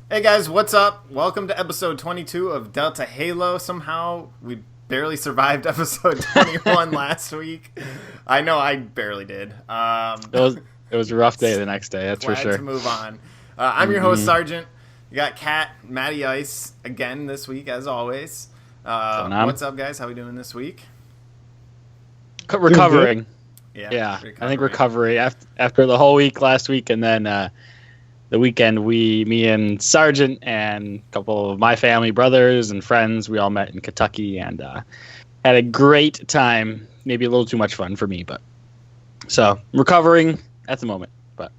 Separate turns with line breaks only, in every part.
Hey guys, what's up? Welcome to episode 22 of Delta Halo. Somehow we barely survived episode 21 last week. I know I barely did.
It was a rough day the next day, that's for
Glad
sure.
to move on. I'm your host, Sergeant. You got Cat, MattyIce again this week, as always. What's up, guys? How we doing this week?
Recovering.
Yeah,
I think recovery after the whole week last week, and then the weekend, me and Sergeant and a couple of my family, brothers and friends, we all met in Kentucky and had a great time. Maybe a little too much fun for me, but so recovering at the moment. But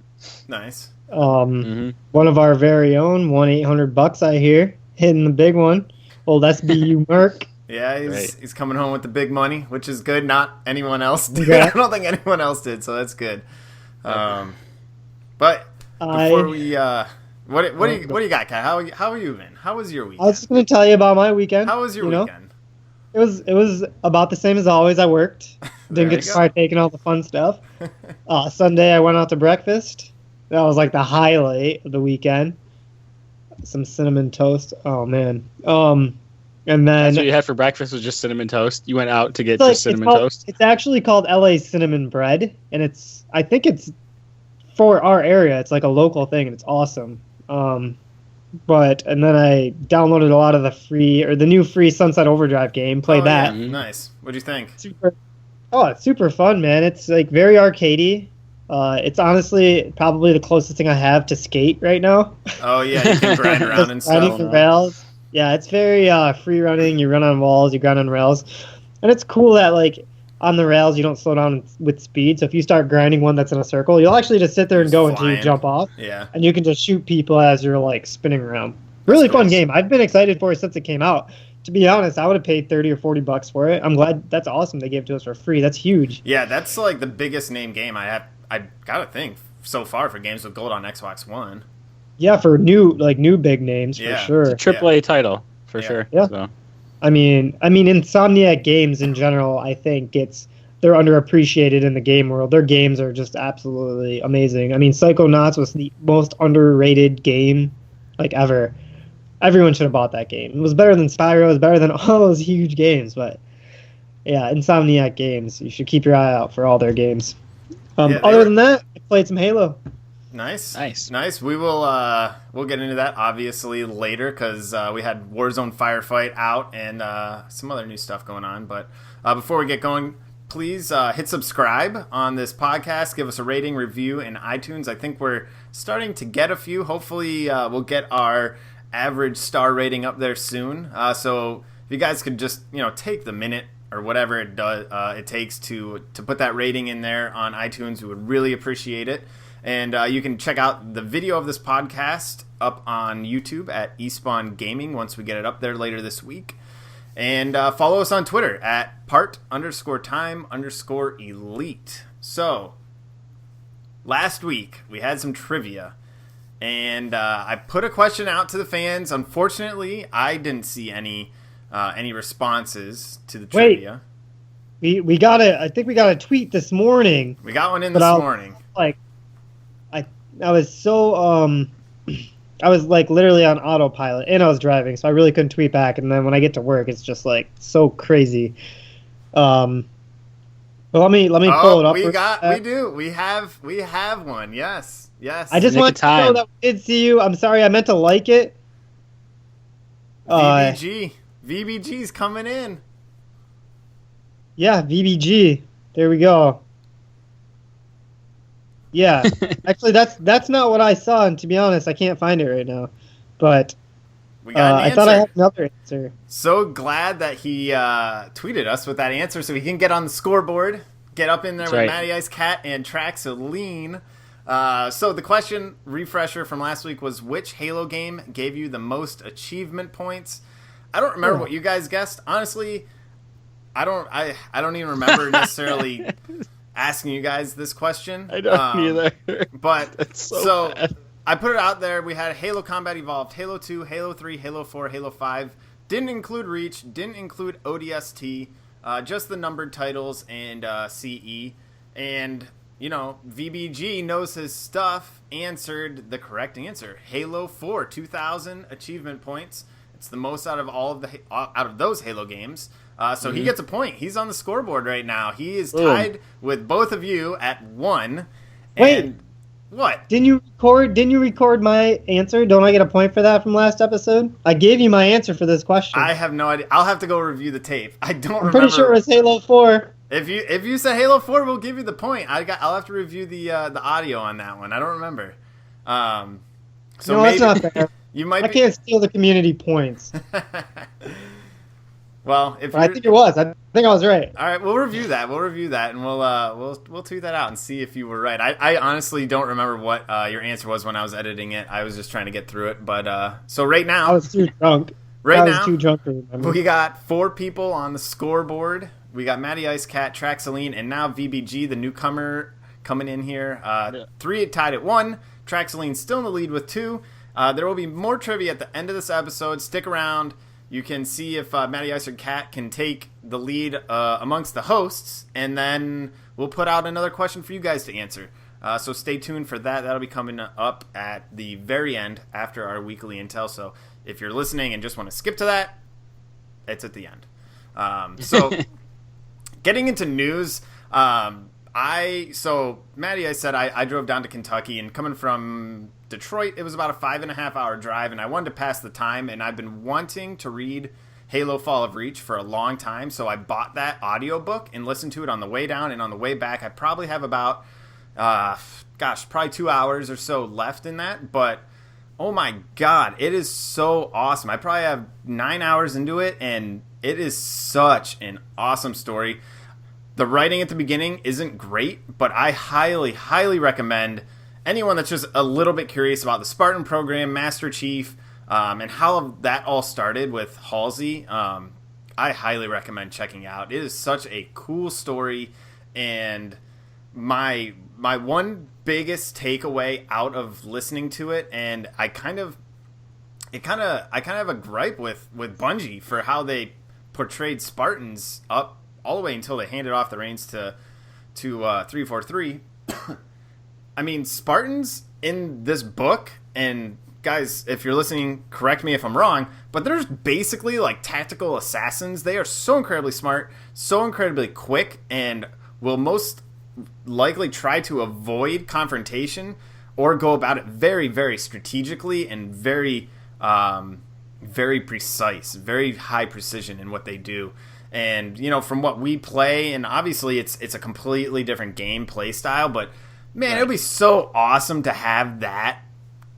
nice.
One of our very own, 1-800-BUCKS, I hear, hitting the big one. Old SBU Merc.
Yeah, he's coming home with the big money, which is good. Not anyone else did.
Yeah.
I don't think anyone else did, so that's good. But before we, what do you got, Kat? How are you been? How was your weekend?
I was just going to tell you about my weekend.
How was your weekend?
It was about the same as always. I worked. Didn't get to start taking all the fun stuff. Sunday, I went out to breakfast. That was like the highlight of the weekend. Some cinnamon toast. Oh, man. And then
that's what you had for breakfast was just cinnamon toast. You went out to get just cinnamon toast.
It's actually called LA Cinnamon Bread, and I think it's for our area. It's like a local thing, and it's awesome. And then I downloaded a lot of the new free Sunset Overdrive game. Played that.
Yeah. Nice. What'd you think?
It's super fun, man. It's like very arcadey. It's honestly probably the closest thing I have to skate right now.
Oh yeah, you can grind around and stuff.
Grinding the rails. Yeah, it's very free running. You run on walls, you grind on rails, and it's cool that like on the rails you don't slow down with speed. So if you start grinding one that's in a circle, you'll actually just sit there and go until you jump off.
Yeah,
and you can just shoot people as you're like spinning around. Really fun game. I've been excited for it since it came out. To be honest, I would have paid $30 or $40 for it. I'm glad. That's awesome. They gave it to us for free. That's huge.
Yeah, that's like the biggest name game I gotta think so far for games with gold on Xbox One.
Yeah, for new big names for sure.
It's a AAA title for sure.
Yeah.
So.
I mean, Insomniac games in general, I think they're underappreciated in the game world. Their games are just absolutely amazing. I mean, Psychonauts was the most underrated game like ever. Everyone should have bought that game. It was better than Spyro. It was better than all those huge games. But yeah, Insomniac games. You should keep your eye out for all their games. Other than that, I played some Halo.
Nice. We will we'll get into that obviously later because we had Warzone Firefight out and some other new stuff going on. But before we get going, please hit subscribe on this podcast. Give us a rating, review in iTunes. I think we're starting to get a few. Hopefully, we'll get our average star rating up there soon. So if you guys could just take the minute or whatever it takes to put that rating in there on iTunes, we would really appreciate it. And you can check out the video of this podcast up on YouTube at espawngaming once we get it up there later this week. And follow us on Twitter at part_time_elite. So, last week we had some trivia. And I put a question out to the fans. Unfortunately, I didn't see any responses to the trivia.
We got I think we got a tweet this morning.
We got one in this morning.
I was so I was like literally on autopilot and I was driving, so I really couldn't tweet back. And then when I get to work, it's just like so crazy. But let me pull it up.
We have one. Yes.
I just want to know that we did see you. I'm sorry, I meant to like it.
VBG's coming in.
Yeah, VBG. There we go. Yeah, actually, that's not what I saw, and to be honest, I can't find it right now. But
we got an answer.
I thought I had another answer.
So glad that he tweeted us with that answer, so we can get on the scoreboard, get up in there with MattyIce Cat and Traxoline. So the question refresher from last week was, which Halo game gave you the most achievement points? I don't remember what you guys guessed. Honestly, I don't even remember necessarily asking you guys this question.
I don't either.
But so I put it out there. We had Halo Combat Evolved, Halo 2, Halo 3, Halo 4, Halo 5. Didn't include Reach, didn't include ODST, just the numbered titles and CE. And VBG knows his stuff, answered the correct answer. Halo 4, 2,000 achievement points. It's the most out of those Halo games. So he gets a point. He's on the scoreboard right now. He is tied with both of you at 1.
Wait.
What?
Didn't you record my answer? Don't I get a point for that from last episode? I gave you my answer for this question.
I have no idea. I'll have to go review the tape. I'm
pretty sure it was Halo 4.
If you said Halo 4, we'll give you the point. I'll have to review the audio on that one. I don't remember. So
no,
maybe,
that's not fair.
I
can't steal the community points.
Well,
I think it was. I think I was right.
All right, we'll review that, and we'll tweet that out and see if you were right. I honestly don't remember what your answer was when I was editing it. I was just trying to get through it. But so right now,
I was too drunk. I was too drunk to remember.
We got 4 people on the scoreboard. We got MattyIce, Cat, Traxaline, and now VBG, the newcomer, coming in here. 3 tied at 1. Traxaline still in the lead with 2. There will be more trivia at the end of this episode. Stick around. You can see if MattyIce or Cat can take the lead amongst the hosts, and then we'll put out another question for you guys to answer. So stay tuned for that. That'll be coming up at the very end after our weekly intel. So if you're listening and just want to skip to that, it's at the end. So getting into news, MattyIce said I drove down to Kentucky, and coming from Detroit, it was about a 5.5-hour drive, and I wanted to pass the time, and I've been wanting to read Halo Fall of Reach for a long time, so I bought that audiobook and listened to it on the way down, and on the way back, I probably have about, probably 2 hours or so left in that, but oh my god, it is so awesome. I probably have 9 hours into it, and it is such an awesome story. The writing at the beginning isn't great, but I highly, highly recommend anyone that's just a little bit curious about the Spartan program, Master Chief, and how that all started with Halsey. I highly recommend checking out. It is such a cool story, and my one biggest takeaway out of listening to it, and I kind of have a gripe with Bungie for how they portrayed Spartans up all the way until they handed off the reins to 343. I mean, Spartans in this book, and guys, if you're listening, correct me if I'm wrong, but they're basically like tactical assassins. They are so incredibly smart, so incredibly quick, and will most likely try to avoid confrontation or go about it very, very strategically and very, very precise, very high precision in what they do. And, from what we play, and obviously it's a completely different game play style, but man, right. It would be so awesome to have that,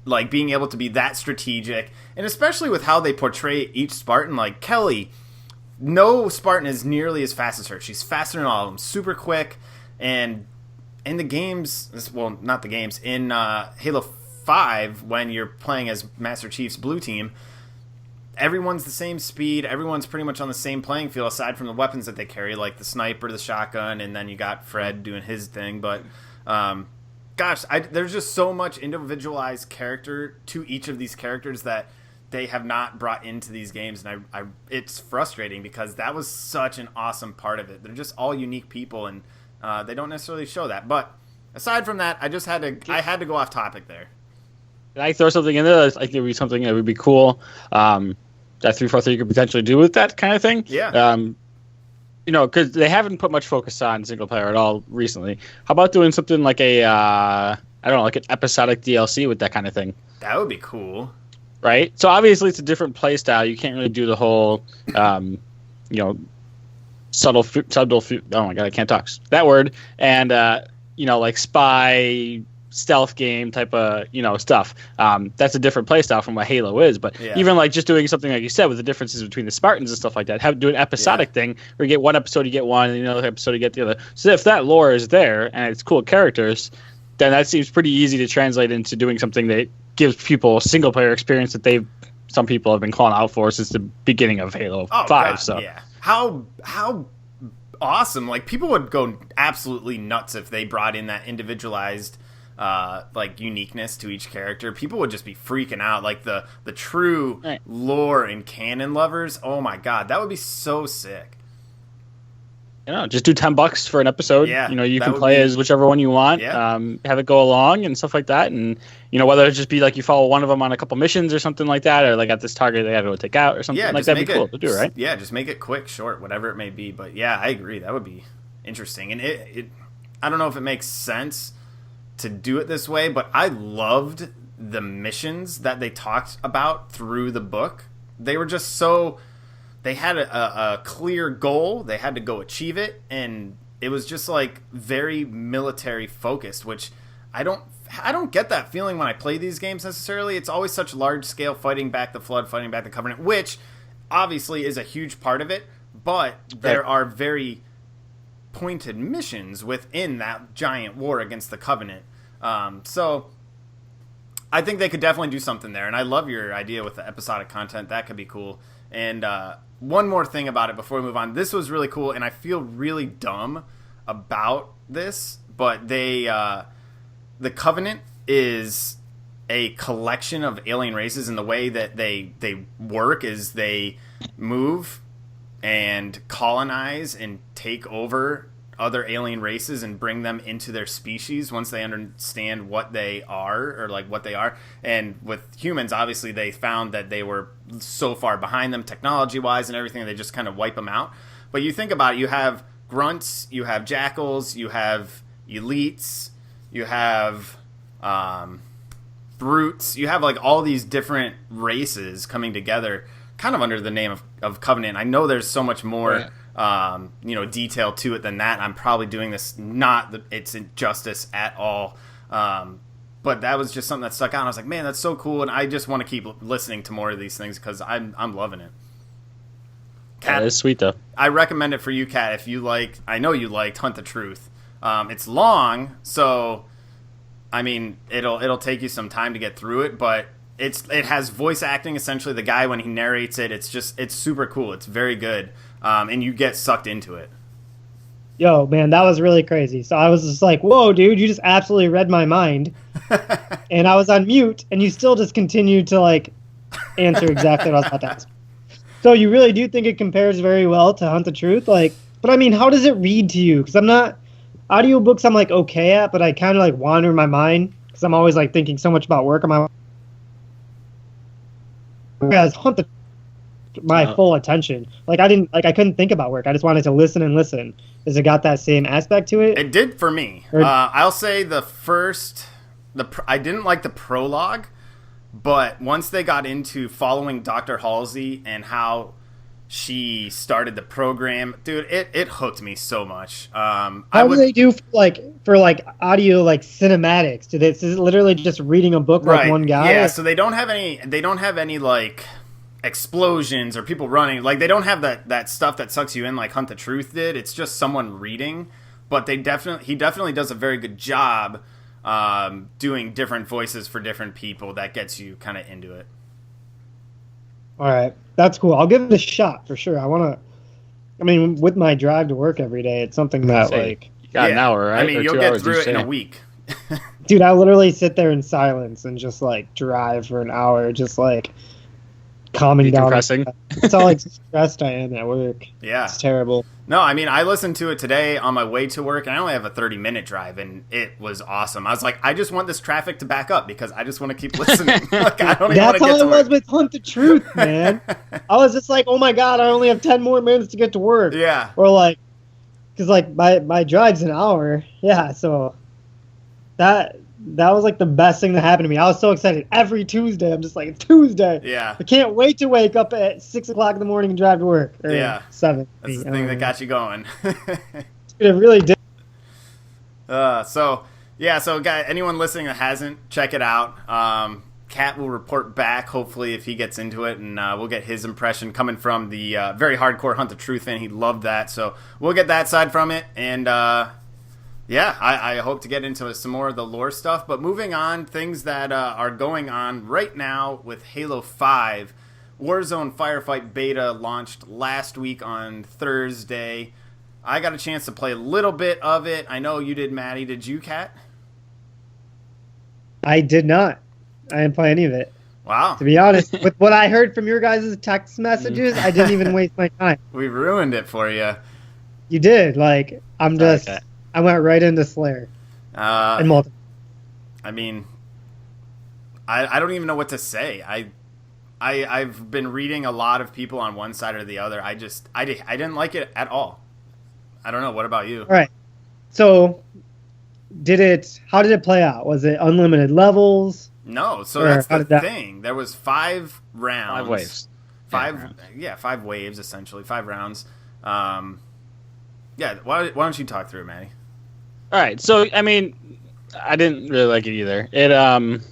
like being able to be that strategic, and especially with how they portray each Spartan. Like Kelly, no Spartan is nearly as fast as her. She's faster than all of them, super quick, and in the games, well, not the games, in Halo 5, when you're playing as Master Chief's blue team, everyone's the same speed, everyone's pretty much on the same playing field, aside from the weapons that they carry, like the sniper, the shotgun, and then you got Fred doing his thing, but there's just so much individualized character to each of these characters that they have not brought into these games, and it's frustrating because that was such an awesome part of it. They're just all unique people, and they don't necessarily show that. But aside from that, I had to go off topic there.
Can I throw something in there? I think it would be something that would be cool. That 343 could potentially do with that kind of thing.
Yeah.
Because they haven't put much focus on single player at all recently. How about doing something like like an episodic DLC with that kind of thing?
That would be cool.
Right? So obviously it's a different play style. You can't really do the whole, subtle, oh my god, I can't talk. That word. And, like spy, stealth game type of stuff. That's a different play style from what Halo is, but even like just doing something like you said with the differences between the Spartans and stuff like that, do an episodic thing where you get one episode you get one and another episode you get the other. So if that lore is there and it's cool characters, then that seems pretty easy to translate into doing something that gives people a single player experience that some people have been calling out for since the beginning of Halo 5.
God,
so
yeah, how awesome! Like people would go absolutely nuts if they brought in that individualized uniqueness to each character. People would just be freaking out, like the true lore and canon lovers. Oh my god, that would be so sick.
just do $10 for an episode.
Yeah,
you can play as whichever one you want.
Yeah.
Have it go along and stuff like that. And whether it just be like you follow one of them on a couple missions or something like that, or like at this target they got to go take out or something like that'd be cool to do, right?
Yeah, just make it quick, short, whatever it may be. But yeah, I agree. That would be interesting. And it I don't know if it makes sense to do it this way, but I loved the missions that they talked about through the book. They were just so. They had a clear goal. They had to go achieve it, and it was just like very military focused, which I don't get that feeling when I play these games necessarily. It's always such large scale, fighting back the Flood, fighting back the Covenant, which obviously is a huge part of it, but there are very pointed missions within that giant war against the Covenant. So I think they could definitely do something there, and I love your idea with the episodic content. That could be cool. And one more thing about it before we move on. This was really cool, and I feel really dumb about this, but the Covenant is a collection of alien races, and the way that they work is they move and colonize and take over other alien races and bring them into their species once they understand what they are, or like what they are. And with humans, obviously they found that they were so far behind them technology wise and everything, they just kind of wipe them out. But you think about it, you have grunts, you have jackals, you have elites, you have brutes, you have like all these different races coming together kind of under the name of Covenant. I know there's so much more detail to it than that. I'm probably doing this it's injustice at all. But that was just something that stuck out. I was like, man, that's so cool, and I just want to keep listening to more of these things because I'm loving it. Cat,
it's sweet though.
I recommend it for you, Cat. If you like, I know you liked Hunt the Truth. It's long, so I mean it'll take you some time to get through it, but it has voice acting. Essentially, the guy when he narrates it, it's super cool. It's very good. And you get sucked into it.
Yo, man, that was really crazy. So I was just like, whoa, dude, you just absolutely read my mind. And I was on mute, and you still just continued to, like, answer exactly what I was about to ask. So you really do think it compares very well to Hunt the Truth? Like, but I mean, how does it read to you? Because I'm not... Audiobooks I'm, like, okay at, but I kind of, like, wander in my mind. Because I'm always, like, thinking so much about work on my... Whereas Hunt the my full attention. Like I couldn't think about work. I just wanted to listen and listen. Has it got that same aspect to it?
It did for me. I'll say I didn't like the prologue, but once they got into following Dr. Halsey and how she started the program, dude, it hooked me so much. How
do they do for audio cinematics? Is it literally just reading a book like one guy?
Yeah, so they don't have any like explosions or people running. Like, they don't have that stuff that sucks you in like Hunt the Truth did. It's just someone reading, but he definitely does a very good job doing different voices for different people. That gets you kind of into it.
All right, that's cool. I'll give it a shot for sure. With my drive to work every day, it's something that
you got an hour, right?
I mean, you'll get through it in a week.
Dude, I literally sit there in silence and just drive for an hour, just calming down. That's how stressed I am at work.
Yeah,
it's terrible.
No, I mean, I listened to it today on my way to work, and I only have a 30-minute drive, and it was awesome. I was like, I just want this traffic to back up because I just want to keep listening. I don't even want to get to work. That's how it was
with Hunt the Truth, man. I was just like, oh my god, I only have 10 more minutes to get to work.
Yeah.
Or because my drive's an hour. Yeah, so that was the best thing that happened to me. I was so excited. Every Tuesday, I'm just like, it's Tuesday.
Yeah.
I can't wait to wake up at 6 o'clock in the morning and drive to work. Or 7.
That's the thing that got you going.
It really did.
So guys, anyone listening that hasn't, check it out. Cat will report back, hopefully, if he gets into it, and we'll get his impression coming from the very hardcore Hunt the Truth fan. He loved that, so we'll get that side from it, and I hope to get into some more of the lore stuff. But moving on, things that are going on right now with Halo 5. Warzone Firefight beta launched last week on Thursday. I got a chance to play a little bit of it. I know you did, Matty. Did you, Cat?
I did not. I didn't play any of it.
Wow.
To be honest, with what I heard from your guys' text messages, I didn't even waste my time.
We ruined it for you.
You did. Like, I'm just...
Okay.
I went right into Slayer. And multiple.
I mean, I don't even know what to say. I've been reading a lot of people on one side or the other. I didn't like it at all. I don't know. What about you?
All right. So, how did it play out? Was it unlimited levels?
No. So that's the thing. There was 5 rounds.
5 waves.
5 waves, essentially. 5 rounds. Yeah, why don't you talk through it, Matty?
All right. So, I mean, I didn't really like it either. It, I don't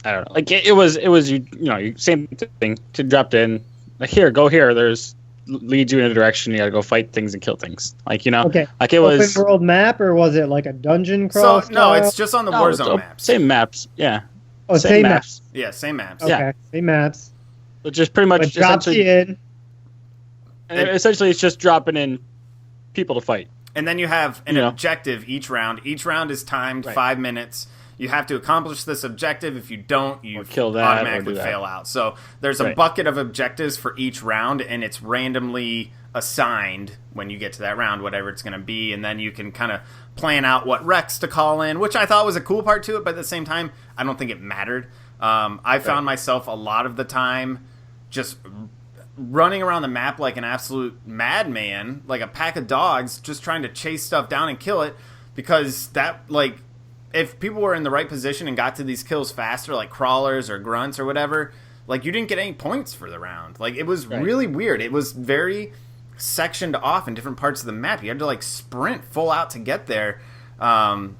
know. Like, it was you know, same thing. To dropped in, like, go here. There's leads you in a direction. You got to go fight things and kill things. Like, you know,
okay.
Like it was
open world map, or was it like a dungeon crawl?
So no, it's just on the Warzone maps.
Same maps. Yeah.
Oh, same maps.
Yeah, same maps.
Okay,
yeah.
Same maps.
So just pretty much
drops you in.
And essentially, it's just dropping in people to fight.
And then you have an objective each round. Each round is timed 5 minutes. You have to accomplish this objective. If you don't, you automatically fail out. So there's a bucket of objectives for each round, and it's randomly assigned when you get to that round, whatever it's going to be. And then you can kind of plan out what Rex to call in, which I thought was a cool part to it, but at the same time, I don't think it mattered. I found myself a lot of the time just running around the map like an absolute madman, like a pack of dogs, just trying to chase stuff down and kill it, because that, like, if people were in the right position and got to these kills faster, like crawlers or grunts or whatever, like, you didn't get any points for the round. Like, it was really weird. It was very sectioned off in different parts of the map. You had to, like, sprint full out to get there. Okay,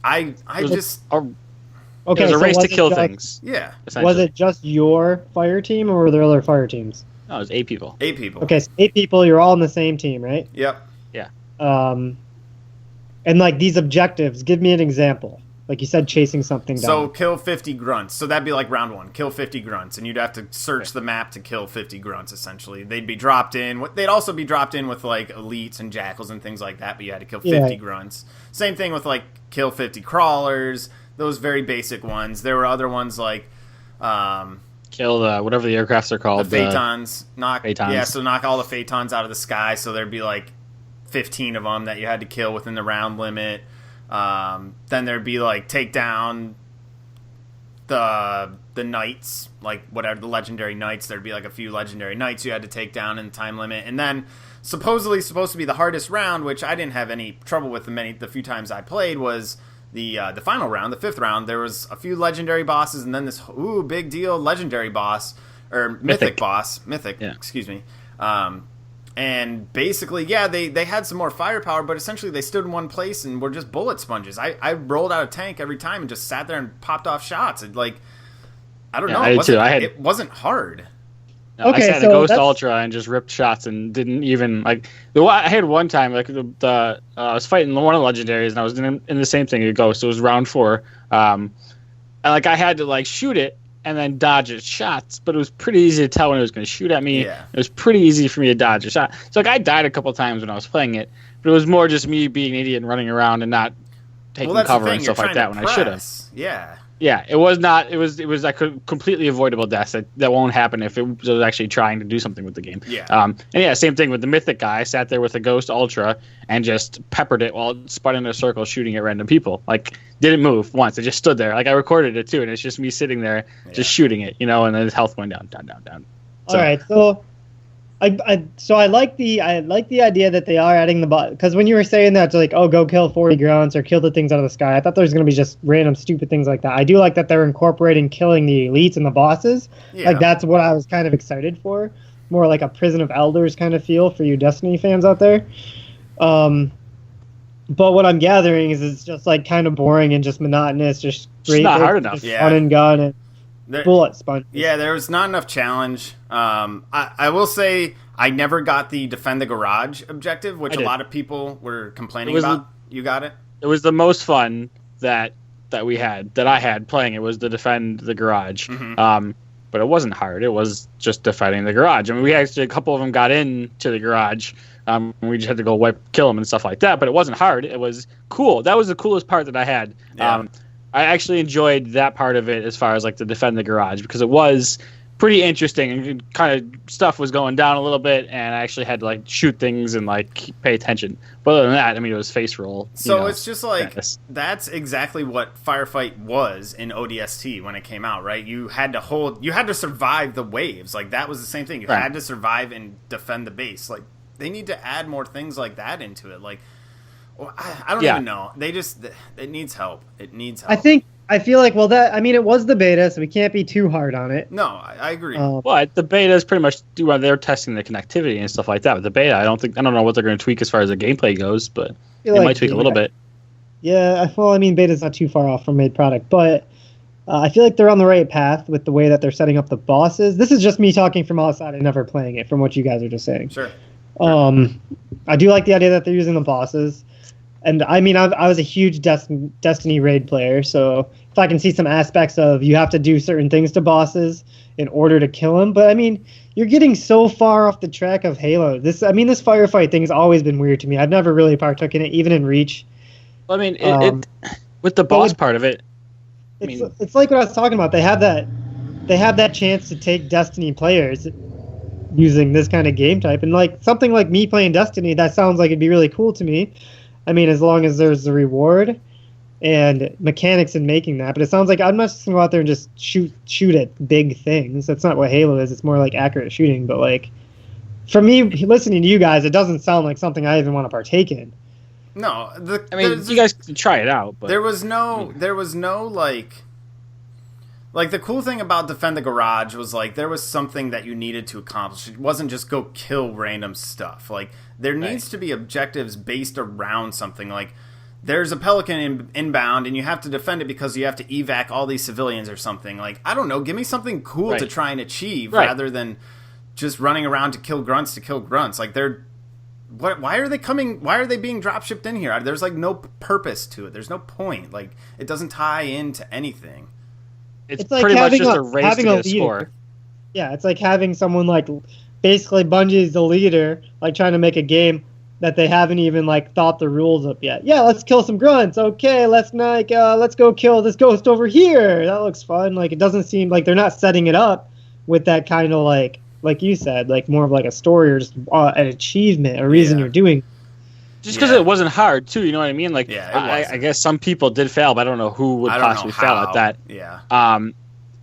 it was a race to kill things.
Yeah.
Was it just your fire team, or were there other fire teams?
No, it was 8 people.
8 people.
Okay, so 8 people. You're all on the same team, right?
Yep.
Yeah.
And, like, these objectives, give me an example. Like you said, chasing something down.
So kill 50 grunts. So that'd be like round 1. Kill 50 grunts. And you'd have to search the map to kill 50 grunts, essentially. They'd be dropped in. They'd also be dropped in with, like, elites and jackals and things like that, but you had to kill 50 grunts. Same thing with, like, kill 50 crawlers. Those very basic ones. There were other ones like...
kill whatever the aircrafts are called.
The Phaetons.
Phaetons.
Yeah, so knock all the Phaetons out of the sky. So there'd be, like, 15 of them that you had to kill within the round limit. Then there'd be, like, take down the knights, like, whatever, the legendary knights. There'd be, like, a few legendary knights you had to take down in the time limit. And then supposedly supposed to be the hardest round, which I didn't have any trouble with the few times I played, was the final round, the 5th round. There was a few legendary bosses, and then this big deal legendary boss, or mythic boss, excuse me. And basically, they had some more firepower, but essentially they stood in one place and were just bullet sponges. I rolled out a tank every time and just sat there and popped off shots. It, like, I don't know. It wasn't hard.
No, I sat in a Ghost Ultra and just ripped shots and didn't even, like, I had one time, like, I was fighting one of the legendaries and I was in the same thing, a Ghost. It was round 4. And, like, I had to, like, shoot it and then dodge its shots, but it was pretty easy to tell when it was going to shoot at me.
Yeah.
It was pretty easy for me to dodge a shot. So, like, I died a couple times when I was playing it, but it was more just me being an idiot and running around and not taking cover and stuff like that when I should have.
Yeah.
Yeah, it was not. It was like a completely avoidable death that won't happen if it was actually trying to do something with the game.
Yeah.
And yeah, same thing with the Mythic guy. I sat there with a Ghost Ultra and just peppered it while it spun in a circle, shooting at random people. Like, didn't move once. It just stood there. Like, I recorded it too, and it's just me sitting there, just shooting it, and then his health going down. So,
all right, so. I like the idea that they are adding the bot, because when you were saying that, like, oh, go kill 40 grunts or kill the things out of the sky, I thought there was going to be just random stupid things like that. I do like that they're incorporating killing the elites and the bosses. Yeah. Like, that's what I was kind of excited for. More like a Prison of Elders kind of feel for you Destiny fans out there. But what I'm gathering is it's just, like, kind of boring and just monotonous. Just
it's not hard enough.
Fun and gun and bullet sponges.
Yeah, there was not enough challenge. I will say I never got the defend the garage objective, which a lot of people were complaining about. You got it?
It was the most fun that I had playing. It was the defend the garage. Mm-hmm. But it wasn't hard. It was just defending the garage. I mean, we actually, a couple of them got into the garage. We just had to go kill them and stuff like that. But it wasn't hard. It was cool. That was the coolest part that I had. Yeah. I actually enjoyed that part of it as far as, like, the defend the garage, because it was pretty interesting, and kind of stuff was going down a little bit, and I actually had to like shoot things and like pay attention. But other than that, I mean, it was face roll.
So it's just like that's exactly what Firefight was in ODST when it came out, right? You had to survive the waves. Like that was the same thing. You had to survive and defend the base. Like they need to add more things like that into it. Like I don't even know. It needs help. It needs help.
I feel like, it was the beta, so we can't be too hard on it.
No, I agree.
But the beta is pretty much they're testing the connectivity and stuff like that. But the beta, I don't know what they're going to tweak as far as the gameplay goes, but they might tweak a little bit.
Yeah, beta's not too far off from mid product, but I feel like they're on the right path with the way that they're setting up the bosses. This is just me talking from outside and never playing it, from what you guys are just saying.
Sure.
I do like the idea that they're using the bosses. And I was a huge Destiny raid player, so if I can see some aspects of you have to do certain things to bosses in order to kill them, but I mean, you're getting so far off the track of Halo. This firefight thing has always been weird to me. I've never really partook in it, even in Reach.
Well, I mean, with the boss part of it,
it's like what I was talking about. They have that chance to take Destiny players using this kind of game type, and like something like me playing Destiny, that sounds like it'd be really cool to me. I mean, as long as there's a reward and mechanics in making that. But it sounds like I'm not just going to go out there and just shoot at big things. That's not what Halo is. It's more like accurate shooting. But, like, for me, listening to you guys, it doesn't sound like something I even want to partake in.
No.
You guys can try it out. But
there was no, like, the cool thing about Defend the Garage was, like, there was something that you needed to accomplish. It wasn't just go kill random stuff. Like, there needs to be objectives based around something. Like, there's a Pelican inbound, and you have to defend it because you have to evac all these civilians or something. Like, I don't know. Give me something cool to try and achieve rather than just running around to kill grunts. Like, why are they coming? Why are they being dropshipped in here? There's, like, no purpose to it. There's no point. Like, it doesn't tie into anything.
It's like pretty much just a race to get a score.
Yeah, it's like having someone like basically Bungie's the leader, like trying to make a game that they haven't even like thought the rules up yet. Yeah, let's kill some grunts. Okay, let's go kill this ghost over here. That looks fun. Like it doesn't seem like they're not setting it up with that kind of like you said, like more of like a story or just an achievement, a reason you're doing.
Just because it wasn't hard, too, you know what I mean? Like, I guess some people did fail, but I don't know who would possibly fail at that.
Yeah.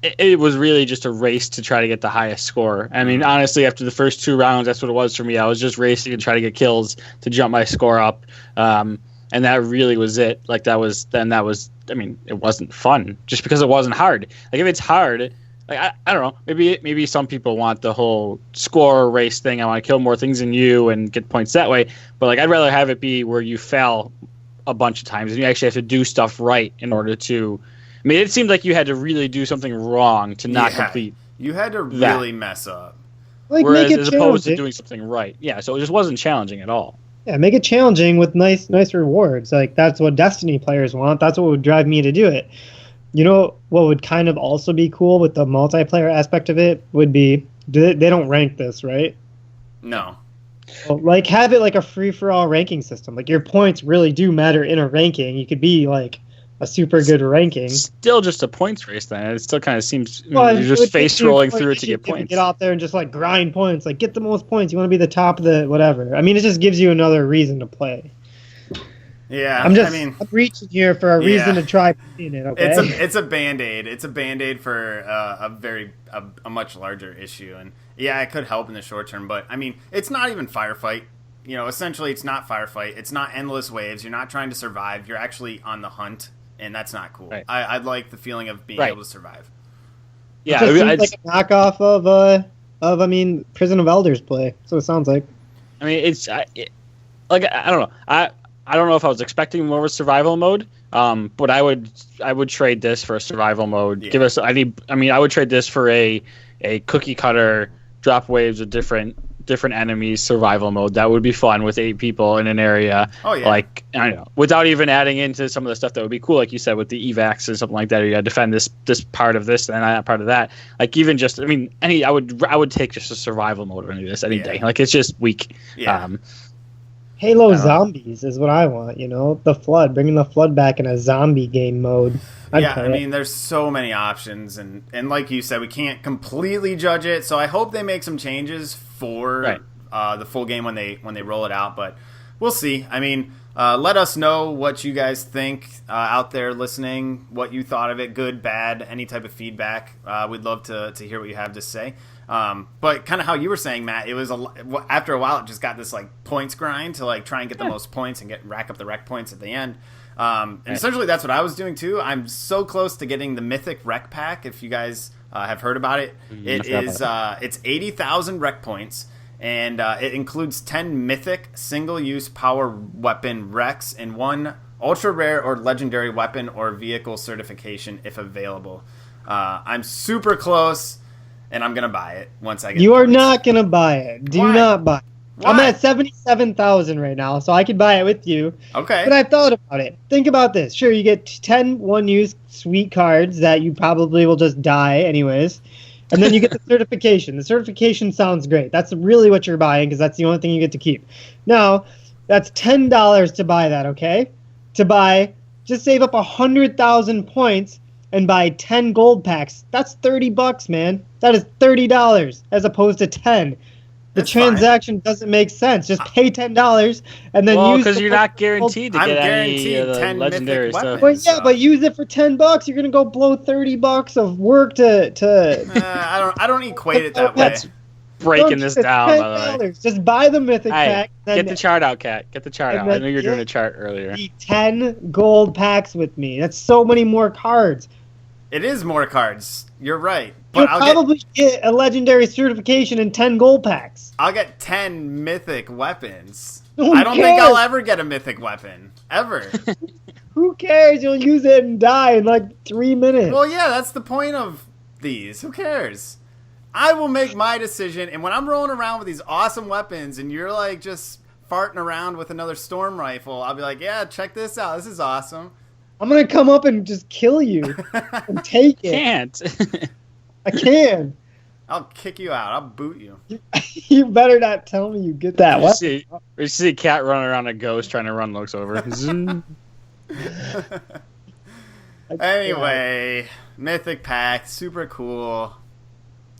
It was really just a race to try to get the highest score. I mean, honestly, after the first 2 rounds, that's what it was for me. I was just racing to try to get kills to jump my score up, and that really was it. Like, it wasn't fun just because it wasn't hard. Like, if it's hard... Like I don't know. Maybe some people want the whole score race thing. I want to kill more things than you and get points that way. But like I'd rather have it be where you fail a bunch of times and you actually have to do stuff right in order to. I mean, it seemed like you had to really do something wrong to not complete.
You had to really mess up.
Like
Whereas, make it as opposed to doing something right. Yeah, so it just wasn't challenging at all.
Yeah, make it challenging with nice rewards. Like that's what Destiny players want. That's what would drive me to do it. You know what would kind of also be cool with the multiplayer aspect of it would be they don't rank this, right?
No.
Well, like have it like a free-for-all ranking system. Like your points really do matter in a ranking. You could be like a super good ranking.
Still just a points race then. It still kind of seems you're just face rolling through it to get points.
Get out there and just like grind points. Like get the most points. You want to be the top of the whatever. I mean, it just gives you another reason to play.
Yeah,
I'm reaching here for a reason to try playing it. Okay,
it's a band-aid. It's a band-aid for a much larger issue, and yeah, it could help in the short term. But I mean, it's not even Firefight. You know, essentially, it's not Firefight. It's not endless waves. You're not trying to survive. You're actually on the hunt, and that's not cool.
Right.
I'd like the feeling of being able to survive.
Yeah, it seems like a knockoff of Prison of Elders play. So it sounds like.
I mean, I don't know. I don't know if I was expecting more of a survival mode, but I would trade this for a survival mode. Yeah. I would trade this for a cookie cutter drop waves with different enemies survival mode. That would be fun with 8 people in an area.
Oh yeah.
Like I don't know, without even adding into some of the stuff that would be cool, like you said with the evacs or something like that. Or you got to defend this part of this and that part of that. Like even just I would take just a survival mode of any of this any day. Like it's just weak.
Yeah.
Halo Zombies is what I want, the Flood, bringing the Flood back in a zombie game mode.
I mean, there's so many options, and like you said, we can't completely judge it, so I hope they make some changes for the full game when they roll it out, but we'll see. I mean, let us know what you guys think out there listening, what you thought of it, good, bad, any type of feedback. We'd love to hear what you have to say. But kind of how you were saying, Matt, it was after a while it just got this like points grind to like try and get the most points and rack up the rec points at the end. And essentially that's what I was doing too. I'm so close to getting the Mythic Rec Pack. If you guys have heard about it, it's 80,000 rec points, and it includes 10 Mythic single-use power weapon recs and 1 ultra rare or legendary weapon or vehicle certification if available. I'm super close. And I'm gonna buy it once I get.
You are not gonna buy it. Do not buy it.
Why?
I'm at 77,000 right now, so I could buy it with you.
Okay.
But I thought about it. Think about this. Sure, you get 10 one-use sweet cards that you probably will just die anyways, and then you get the certification. The certification sounds great. That's really what you're buying because that's the only thing you get to keep. Now, that's $10 to buy that. Okay, just save up 100,000 points. And buy 10 gold packs. That's $30, man. That is $30 as opposed to 10. The transaction doesn't make sense. Just pay $10 and then use.
Because you're not guaranteed to get any of the
10
legendary
stuff.
Well,
but use it for $10. You're gonna go blow $30 of work to.
I don't equate it that way.
That's breaking this down. By the way,
just buy the Mythic pack.
Get the chart out, Cat. Get the chart out. I know you were doing a chart earlier.
The 10 gold packs with me. That's so many more cards.
It is more cards. You're right. But
You'll probably get a legendary certification and 10 gold packs.
I'll get 10 mythic weapons.
Who
I don't
cares?
think I'll ever get a mythic weapon. Ever.
Who cares? You'll use it and die in like 3 minutes.
Well, yeah, that's the point of these. Who cares? I will make my decision, and when I'm rolling around with these awesome weapons and you're like just farting around with another storm rifle, I'll be like, yeah, check this out. This is awesome.
I'm going to come up and just kill you and take it.
Can't.
I can.
I'll kick you out. I'll boot you.
You better not tell me you get that.
We see a cat running around a ghost trying to run, looks over.
Anyway, Mythic Pack, super cool.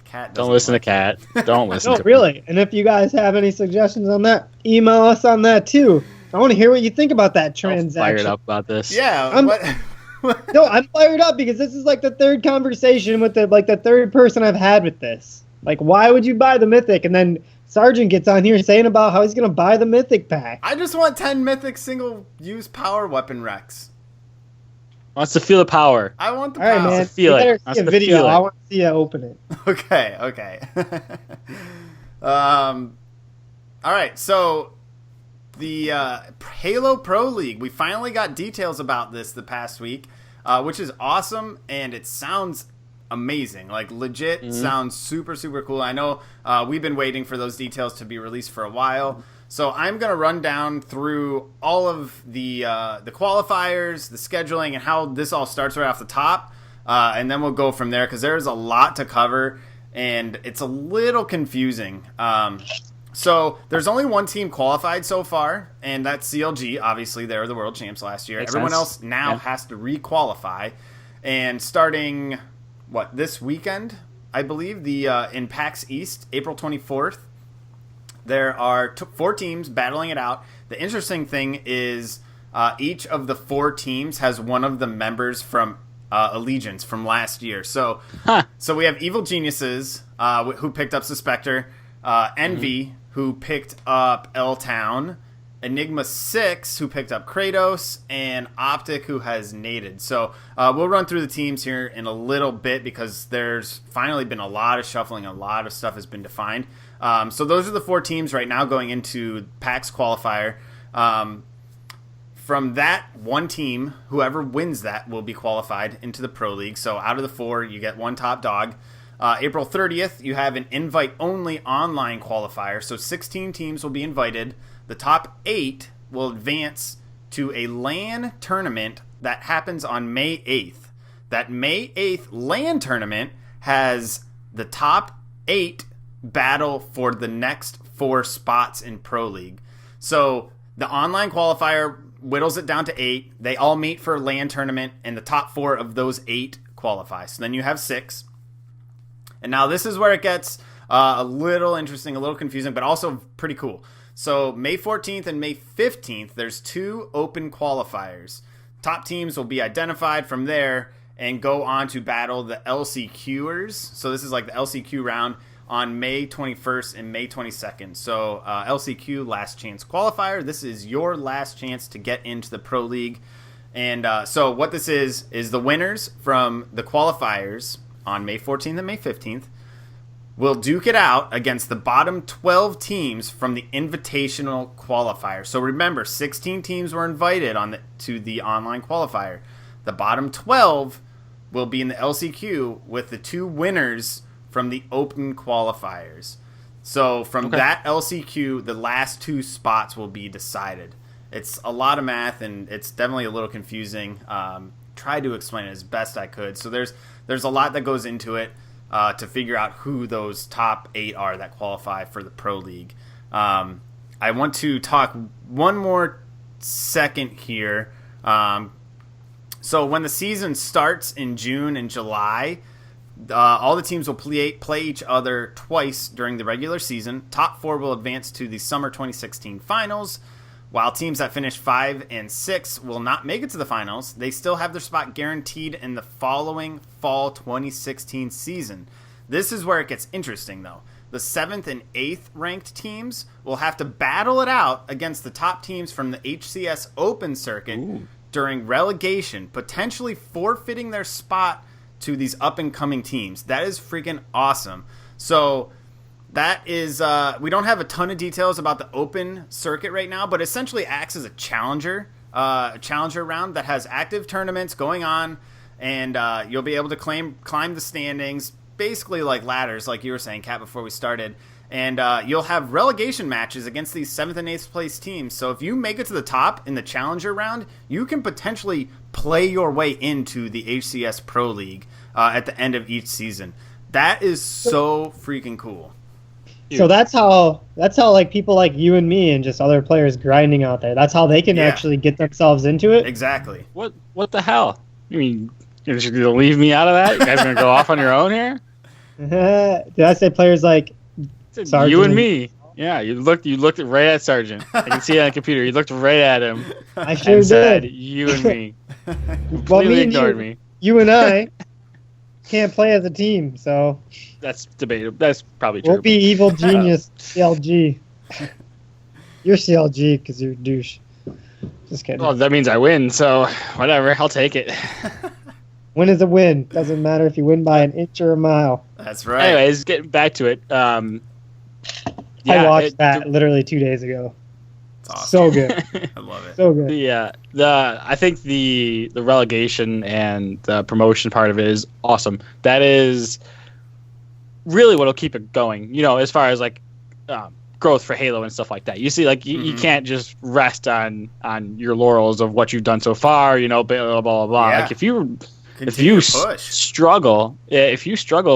Cat
Don't listen to Cat. Don't listen to
really. And if you guys have any suggestions on that, email us on that too. I want to hear what you think about that transaction.
I'm fired up about this.
Yeah.
No, I'm fired up because this is like the third conversation with the third person I've had with this. Like, why would you buy the Mythic? And then Sergeant gets on here saying about how he's going to buy the Mythic pack.
I just want 10 Mythic single-use power weapon recs.
Wants to feel the power.
I want the
power. All right, man.
Wants to feel
you
it.
better see a video. I want to see you open it.
Okay. All right, so the Halo Pro League, we finally got details about this the past week, which is awesome, and it sounds amazing. Like, legit sounds super, super cool. I know we've been waiting for those details to be released for a while, so I'm going to run down through all of the qualifiers, the scheduling, and how this all starts right off the top, and then we'll go from there, because there's a lot to cover, and it's a little confusing. So there's only one team qualified so far, and that's CLG. Obviously, they were the world champs last year. Everyone else now has to re-qualify. And starting, this weekend, I believe, in PAX East, April 24th, there are 4 teams battling it out. The interesting thing is each of the 4 teams has one of the members from Allegiance from last year. So we have Evil Geniuses, who picked up Suspector, Envy, who picked up L-Town, Enigma 6, who picked up Kratos, and Optic, who has Naded. So we'll run through the teams here in a little bit because there's finally been a lot of shuffling. A lot of stuff has been defined. So those are the 4 teams right now going into PAX qualifier. From that one team, whoever wins that will be qualified into the Pro League. So out of the 4, you get one top dog. April 30th, you have an invite-only online qualifier, so 16 teams will be invited. The top 8 will advance to a LAN tournament that happens on May 8th. That May 8th LAN tournament has the top 8 battle for the next 4 spots in Pro League. So The online qualifier whittles it down to 8. They all meet for a LAN tournament, and the top 4 of those 8 qualify. So then you have 6. And now this is where it gets a little interesting, a little confusing, but also pretty cool. So May 14th and May 15th, there's 2 open qualifiers. Top teams will be identified from there and go on to battle the LCQers. So this is like the LCQ round on May 21st and May 22nd. So LCQ, last chance qualifier. This is your last chance to get into the Pro League. And so what this is the winners from the qualifiers on May 14th and May 15th will duke it out against the bottom 12 teams from the invitational qualifier. So remember, 16 teams were invited to the online qualifier. The bottom 12 will be in the LCQ with the 2 winners from the open qualifiers. So from that LCQ, the last 2 spots will be decided. It's a lot of math, and it's definitely a little confusing. Tried to explain it as best I could. So there's a lot that goes into it to figure out who those top 8 are that qualify for the Pro League. I want to talk one more second here. So when the season starts in June and July, all the teams will play each other twice during the regular season. Top 4 will advance to the Summer 2016 finals. While teams that finish 5 and 6 will not make it to the finals, they still have their spot guaranteed in the following Fall 2016 season. This is where it gets interesting, though. The 7th and 8th ranked teams will have to battle it out against the top teams from the HCS Open circuit during relegation, potentially forfeiting their spot to these up-and-coming teams. That is freaking awesome. So that is, we don't have a ton of details about the open circuit right now, but essentially acts as a challenger round that has active tournaments going on, and you'll be able to climb the standings, basically like ladders, like you were saying, Kat, before we started. And you'll have relegation matches against these 7th and 8th place teams. So if you make it to the top in the challenger round, you can potentially play your way into the HCS Pro League at the end of each season. That is so freaking cool.
So that's how like people like you and me and just other players grinding out there. That's how they can actually get themselves into it.
Exactly.
What the hell? You mean you're just gonna leave me out of that? You guys are gonna go off on your own here?
Did I say players like Sargent?
You and me? Yeah, you looked right at Sargent. I can see it on the computer. You looked right at him.
I sure
and said,
did.
You and me.
Completely
ignored me.
You and I can't play as a team, so
that's debatable. That's probably true.
Won't be evil genius CLG. You're CLG because you're a douche. Just kidding.
Well, that means I win, so whatever. I'll take it.
Win is a win. Doesn't matter if you win by an inch or a mile.
That's right.
Anyways, getting back to it.
I watched that literally 2 days ago.
It's awesome.
So good.
I love it.
So good.
I think the relegation and the promotion part of it is awesome. That is really what'll keep it going. You know, as far as like growth for Halo and stuff like that. You see, like you can't just rest on your laurels of what you've done so far. You know, blah blah blah blah.
Yeah.
Like if you struggle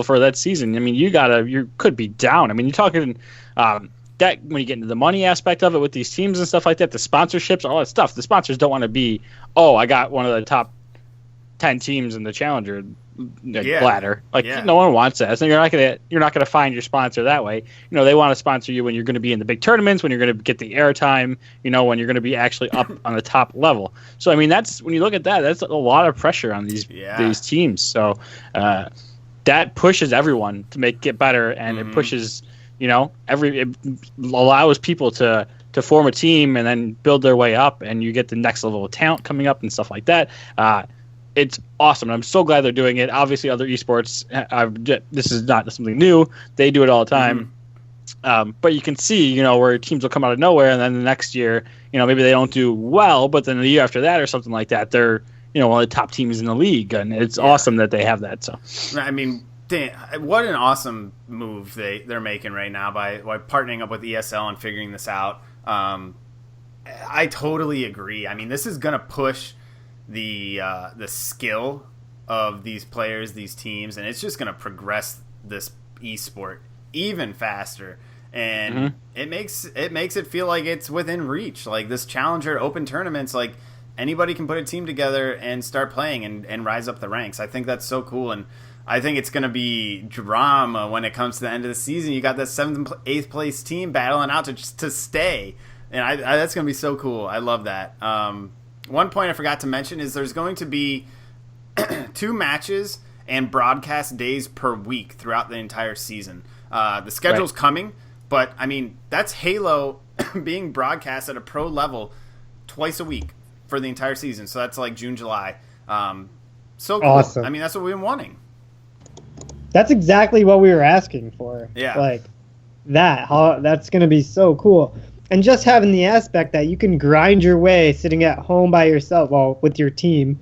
for that season, I mean, you could be down. I mean, you're talking that when you get into the money aspect of it with these teams and stuff like that, the sponsorships, all that stuff. The sponsors don't want to be, I got one of the top 10 teams in the Challenger ladder. Like no one wants that. So you're not gonna find your sponsor that way. You know, they want to sponsor you when you're going to be in the big tournaments, when you're going to get the airtime. You know, when you're going to be actually up on the top level. So I mean, that's when you look at that, that's a lot of pressure on these teams. So that pushes everyone to get better, and it pushes. You know, it allows people to form a team and then build their way up, and you get the next level of talent coming up and stuff like that. It's awesome. I'm so glad they're doing it. Obviously, other esports, this is not something new. They do it all the time. But you can see, you know, where teams will come out of nowhere, and then the next year, you know, maybe they don't do well, but then the year after that or something like that, they're, you know, one of the top teams in the league, and it's awesome that they have that. So, I
mean, what an awesome move they're making right now by partnering up with ESL and figuring this out. I totally agree. I mean, this is going to push the skill of these players, these teams, and it's just going to progress this esport even faster. and it makes it feel like it's within reach. Like this Challenger Open tournaments, like anybody can put a team together and start playing and rise up the ranks. I think that's so cool, and I think it's going to be drama when it comes to the end of the season. You got that 7th and 8th place team battling out to stay, and that's going to be so cool. I love that. One point I forgot to mention is there's going to be 2 matches and broadcast days per week throughout the entire season. The schedule's coming, but I mean that's Halo being broadcast at a pro level twice a week for the entire season. So that's like June, July. So cool.
Awesome.
I mean, that's what we've been wanting.
That's exactly what we were asking for.
Yeah.
Like that's going to be so cool. And just having the aspect that you can grind your way sitting at home by yourself, well, with your team,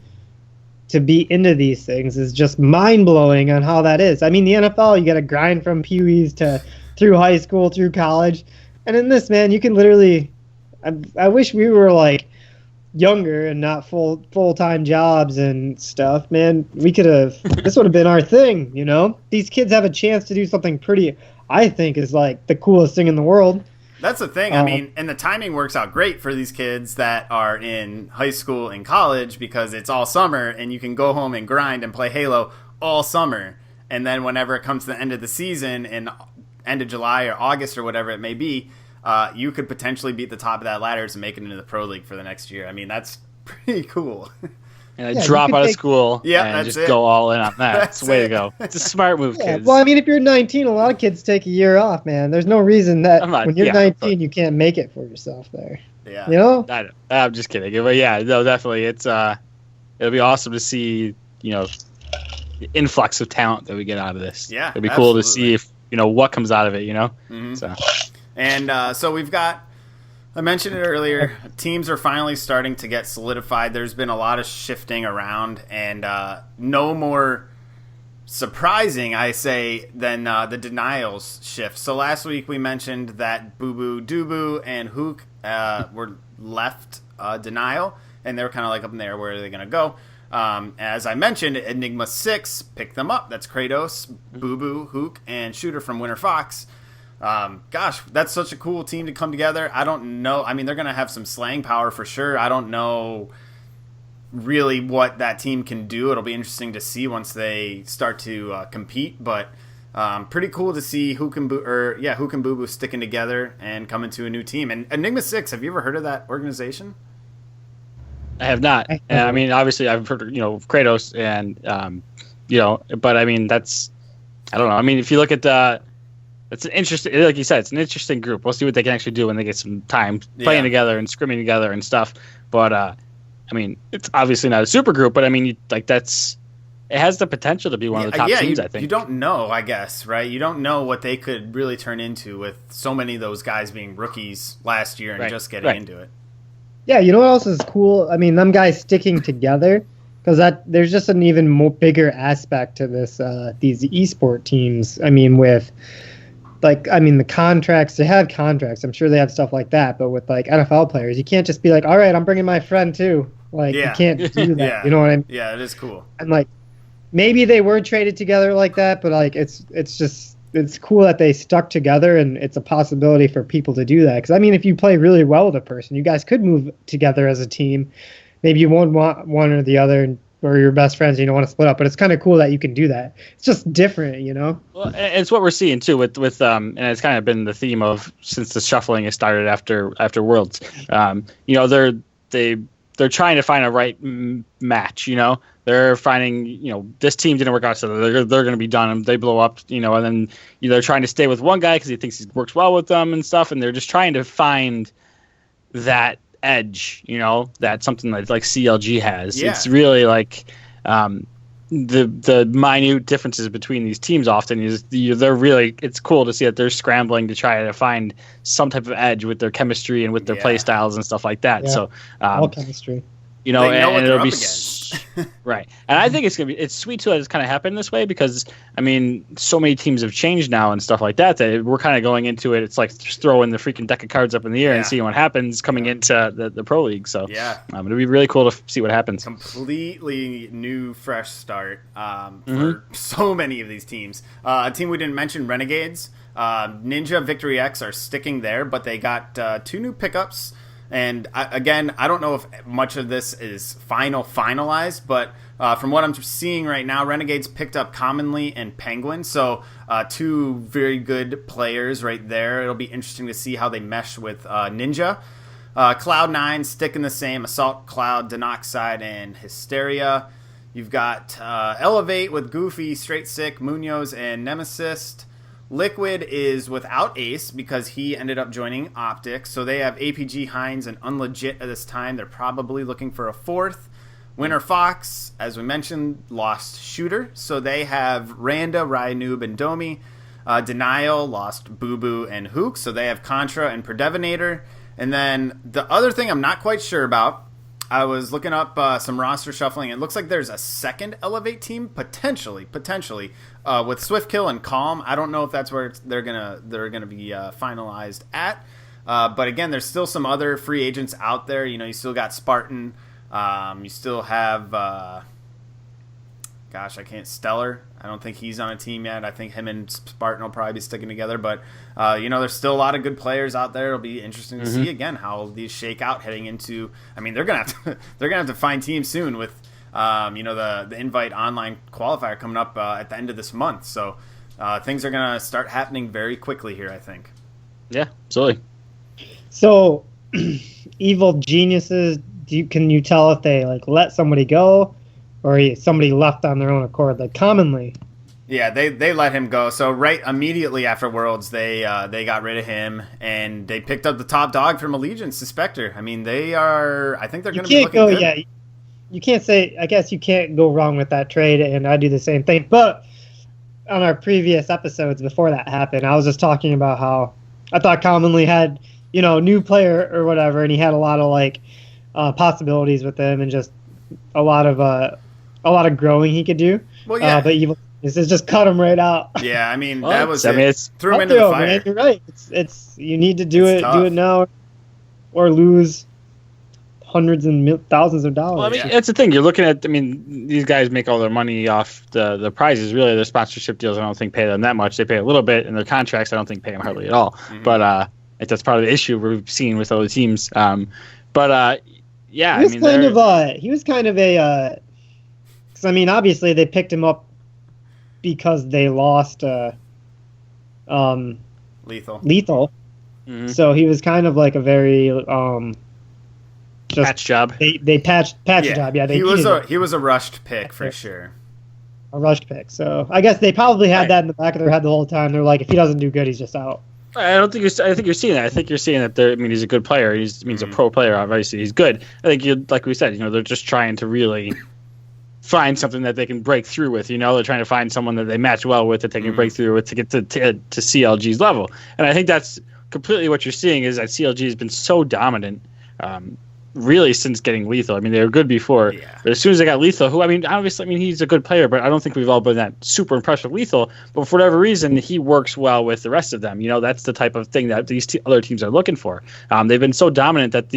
to be into these things is just mind-blowing on how that is. I mean, the NFL, you got to grind from Pee-wees through high school, through college. And in this, man, you can literally... I wish we were, like, younger and not full-time jobs and stuff, man. We could have... This would have been our thing, you know? These kids have a chance to do something pretty... I think is, like, the coolest thing in the world.
That's the thing. I mean, and the timing works out great for these kids that are in high school and college because it's all summer and you can go home and grind and play Halo all summer. And then whenever it comes to the end of the season in end of July or August or whatever it may be, you could potentially beat the top of that ladder to make it into the Pro League for the next year. I mean, that's pretty cool.
And drop out of school and just go all in on that. That's the way to go. It's a smart move, kids.
Well, I mean, if you're 19, a lot of kids take a year off, man. There's no reason that when you're 19, you can't make it for yourself there.
Yeah.
You know?
I'm just kidding. But yeah, no, definitely. It'll be awesome to see, the influx of talent that we get out of this.
Yeah.
It'll be cool to see if, what comes out of it,
Mm-hmm.
So.
And so we've got, I mentioned it earlier, teams are finally starting to get solidified. There's been a lot of shifting around, and no more surprising, I say, than the denials shift. So last week we mentioned that Boo Boo, Doo and Hook were left denial, and they were kind of like up in there, where are they going to go? As I mentioned, Enigma 6 picked them up. That's Kratos, Boo Boo, Hook, and Shooter from Winter Fox. Gosh, that's such a cool team to come together. I don't know. I mean, they're going to have some slang power for sure. I don't know really what that team can do. It'll be interesting to see once they start to compete, but pretty cool to see Hook and Boo Boo sticking together and coming to a new team. And Enigma 6, have you ever heard of that organization?
I have not. I mean, obviously I've heard, Kratos and, but I mean, I don't know. I mean, if you look at it's an interesting, like you said, it's an interesting group. We'll see what they can actually do when they get some time playing together and scrimming together and stuff. But I mean, it's obviously not a super group, but I mean, it has the potential to be one of the top teams. I think
you don't know, I guess, right? You don't know what they could really turn into with so many of those guys being rookies last year and just getting into it.
Yeah, you know what else is cool? I mean, them guys sticking together, because there's just an even more bigger aspect to this. These esport teams. I mean, with the contracts, they have contracts. I'm sure they have stuff like that. But with NFL players, you can't just be like, all right, I'm bringing my friend too. You can't do that.
Yeah.
You know what I mean?
Yeah, it is cool.
And maybe they were traded together like that, but it's cool that they stuck together, and it's a possibility for people to do that. Because I mean, if you play really well with a person, you guys could move together as a team. Maybe you won't want one or the other, or your best friends, you don't want to split up, but it's kind of cool that you can do that. It's just different,
Well, it's what we're seeing too with and it's kind of been the theme of since the shuffling has started after Worlds. They're trying to find a right match. They're finding this team didn't work out, so they're going to be done and they blow up. And then they're trying to stay with one guy because he thinks he works well with them and stuff, and they're just trying to find that edge, that something like CLG has.
Yeah.
It's really the minute differences between these teams often is it's cool to see that they're scrambling to try to find some type of edge with their chemistry and with their play styles and stuff like that.
Yeah.
So
all chemistry.
You know,
they know what
and
they're
it'll
up
be
against.
right. And I think it's sweet too that it's kind of happened this way because I mean, so many teams have changed now and stuff like that we're kind of going into it. It's like just throwing the freaking deck of cards up in the air and seeing what happens coming into the pro league. So it'll be really cool to see what happens.
Completely new, fresh start for so many of these teams. A team we didn't mention, Renegades. Ninja, Victory X are sticking there, but they got 2 new pickups. And I don't know if much of this is finalized, but from what I'm seeing right now, Renegades picked up Commonly and Penguin, so 2 very good players right there. It'll be interesting to see how they mesh with Ninja. Cloud9 sticking the same, Assault Cloud, Denoxide, and Hysteria. You've got Elevate with Goofy, Straight Sick, Munoz, and Nemesis. Liquid is without Ace because he ended up joining Optic. So they have APG, Hines, and Unlegit at this time. They're probably looking for a 4th. Winter Fox, as we mentioned, lost Shooter. So they have Randa, Ryanoob, and Domi. Denial lost Boo Boo and Hook. So they have Contra and Predevinator. And then the other thing I'm not quite sure about, I was looking up some roster shuffling. It looks like there's a second Elevate team potentially with Swiftkill and Calm. I don't know if that's where they're gonna be finalized at. But again, there's still some other free agents out there. You know, you still got Spartan. You still have Stellar. I don't think he's on a team yet. I think him and Spartan will probably be sticking together. But, there's still a lot of good players out there. It'll be interesting to see, again, how these shake out heading into – I mean, they're going to have to find teams soon with, the Invite Online qualifier coming up at the end of this month. So things are going to start happening very quickly here, I think.
Yeah, absolutely.
So, Evil Geniuses, can you tell if they, let somebody go? Or somebody left on their own accord, Commonly.
Yeah, they let him go. So right immediately after Worlds, they got rid of him, and they picked up the top dog from Allegiance, the Spectre. I mean, I think they're going to be looking good. Yeah,
you can't say, I guess you can't go wrong with that trade, and I do the same thing. But on our previous episodes before that happened, I was just talking about how I thought Commonly had, new player or whatever, and he had a lot of, possibilities with him and just a lot of growing he could do.
Well, yeah.
But Evil is just cut him right out.
Yeah, I mean,
well,
that was
it.
It's threw him into the fire.
Man, you're right. It's you need to do
it's
it.
Tough.
Do it now, or lose hundreds and thousands of dollars.
Well, I mean, that's the thing. You're looking at. I mean, these guys make all their money off the prizes. Really, their sponsorship deals, I don't think pay them that much. They pay a little bit, and their contracts, I don't think pay them hardly at all. Mm-hmm. But that's part of the issue we've seen with other teams. Yeah,
he was kind of a. Because I mean, obviously they picked him up because they lost
Lethal.
Mm-hmm. So he was kind of like a very just
patch job.
They patched job. Yeah,
he was a rushed pick for sure.
A rushed pick. So I guess they probably had that in the back of their head the whole time. They're like, if he doesn't do good, he's just out.
I think you're seeing that. I think you're seeing that. He's a good player. He's a pro player. Obviously, he's good. I think like we said, they're just trying to really find something that they can break through with. They're trying to find someone that they match well with, that they can break through with to get to CLG's level. And I think that's completely what you're seeing is that CLG has been so dominant, really since getting Lethal. I mean, they were good before, but as soon as they got Lethal, who obviously, he's a good player, but I don't think we've all been that super impressed with Lethal. But for whatever reason, he works well with the rest of them. That's the type of thing that these other teams are looking for. They've been so dominant that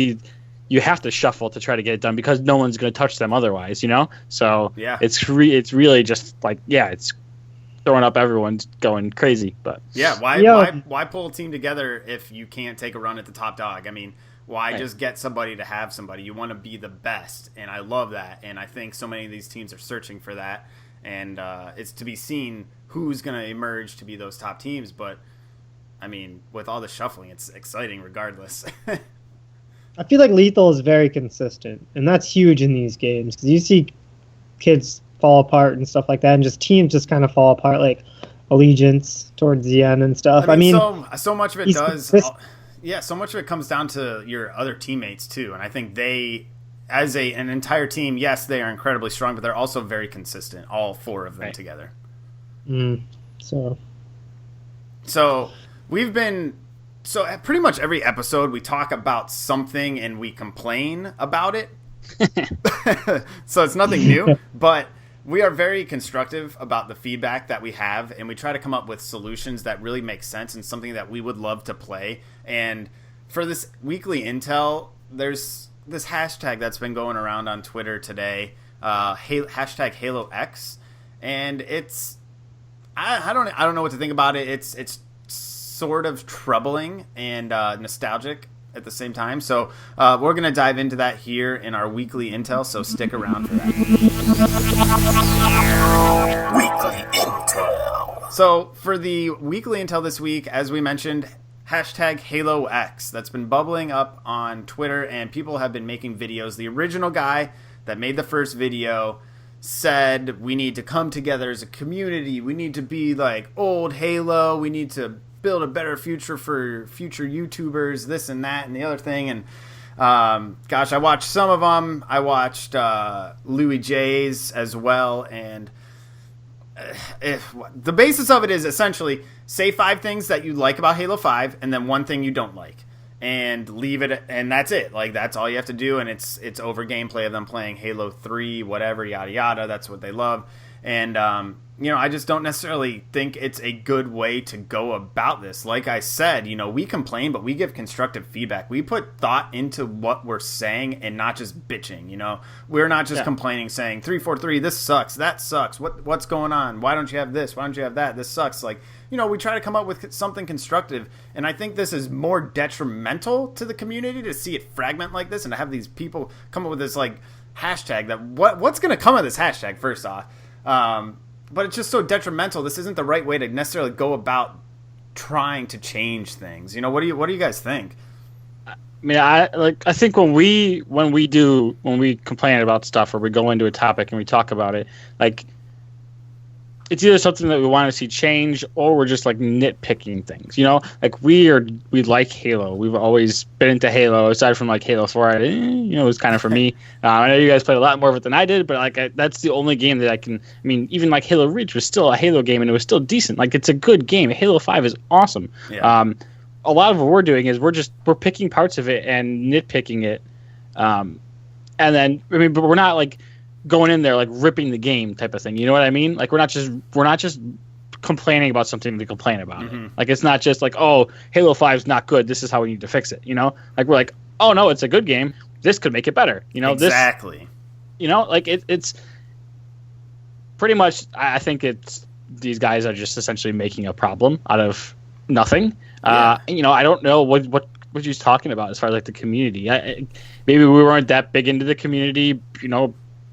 you have to shuffle to try to get it done because no one's going to touch them otherwise, So it's really just it's throwing up, everyone's going crazy. But
why pull a team together if you can't take a run at the top dog? I mean, why just get somebody to have somebody? You want to be the best, and I love that. And I think so many of these teams are searching for that, and it's to be seen who's going to emerge to be those top teams. But I mean, with all the shuffling, it's exciting regardless.
I feel like Lethal is very consistent, and that's huge in these games because you see kids fall apart and stuff like that, and just teams just kind of fall apart, like Allegiance towards the end and stuff. I mean
so much of it does. So much of it comes down to your other teammates too, and I think they, as an entire team, yes, they are incredibly strong, but they're also very consistent. All 4 of them together. So we've been. So at pretty much every episode, we talk about something and we complain about it. So it's nothing new, but we are very constructive about the feedback that we have, and we try to come up with solutions that really make sense and something that we would love to play. And for this weekly intel, there's this hashtag that's been going around on Twitter today, hashtag HaloX, and it's I don't know what to think about it. It's sort of troubling and nostalgic at the same time. So we're going to dive into that here in our weekly intel, so stick around for that. Weekly intel. So for the weekly intel this week, as we mentioned, hashtag HaloX. That's been bubbling up on Twitter, and people have been making videos. The original guy that made the first video said we need to come together as a community. We need to be like old Halo. We need to build a better future for future YouTubers, this and that and the other thing. And gosh, I watched some of them. I watched Louis J's as well. And the basis of it is essentially say 5 things that you like about Halo 5 and then 1 thing you don't like. And leave it, and that's it. Like, that's all you have to do, and it's over gameplay of them playing Halo 3, whatever, yada yada. That's what they love. And I just don't necessarily think it's a good way to go about this. Like I said, we complain, but we give constructive feedback. We put thought into what we're saying and not just bitching. We're not just complaining, saying 343, this sucks, that sucks. What's going on? Why don't you have this? Why don't you have that? This sucks. Like, we try to come up with something constructive, and I think this is more detrimental to the community to see it fragment like this and to have these people come up with this like hashtag that what's going to come of this hashtag first off. But it's just so detrimental. This isn't the right way to necessarily go about trying to change things. What do you guys think?
I mean, I think when we complain about stuff or we go into a topic and we talk about it, like, it's either something that we want to see change or we're just like nitpicking things, like we like Halo. We've always been into Halo aside from like Halo 4. It was kind of for me. I know you guys played a lot more of it than I did, but like that's the only game that even like Halo Reach was still a Halo game and it was still decent. Like, it's a good game. Halo 5 is awesome. Yeah. A lot of what we're doing is we're picking parts of it and nitpicking it. And then, but we're not like going in there like ripping the game type of thing. You know what I mean? Like, we're not just complaining about something to complain about it. Like, it's not just like, oh, Halo 5 is not good, this is how we need to fix it. Like, we're like, oh no, it's a good game, this could make it better.
Exactly.
Like it's pretty much, I think it's, these guys are just essentially making a problem out of nothing. Yeah. I don't know what he's talking about as far as like the community. Maybe we weren't that big into the community,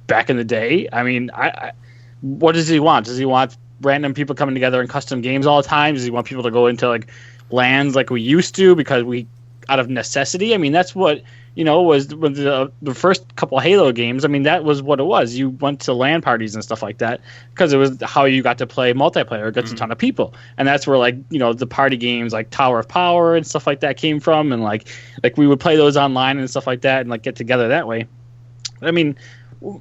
back in the day. I mean, what does he want? Does he want random people coming together in custom games all the time? Does he want people to go into like LANs like we used to because we, out of necessity? I mean, that's what was the first couple of Halo games. I mean, that was what it was. You went to LAN parties and stuff like that because it was how you got to play multiplayer against a ton of people, and that's where like the party games like Tower of Power and stuff like that came from, and like we would play those online and stuff like that and like get together that way. I mean,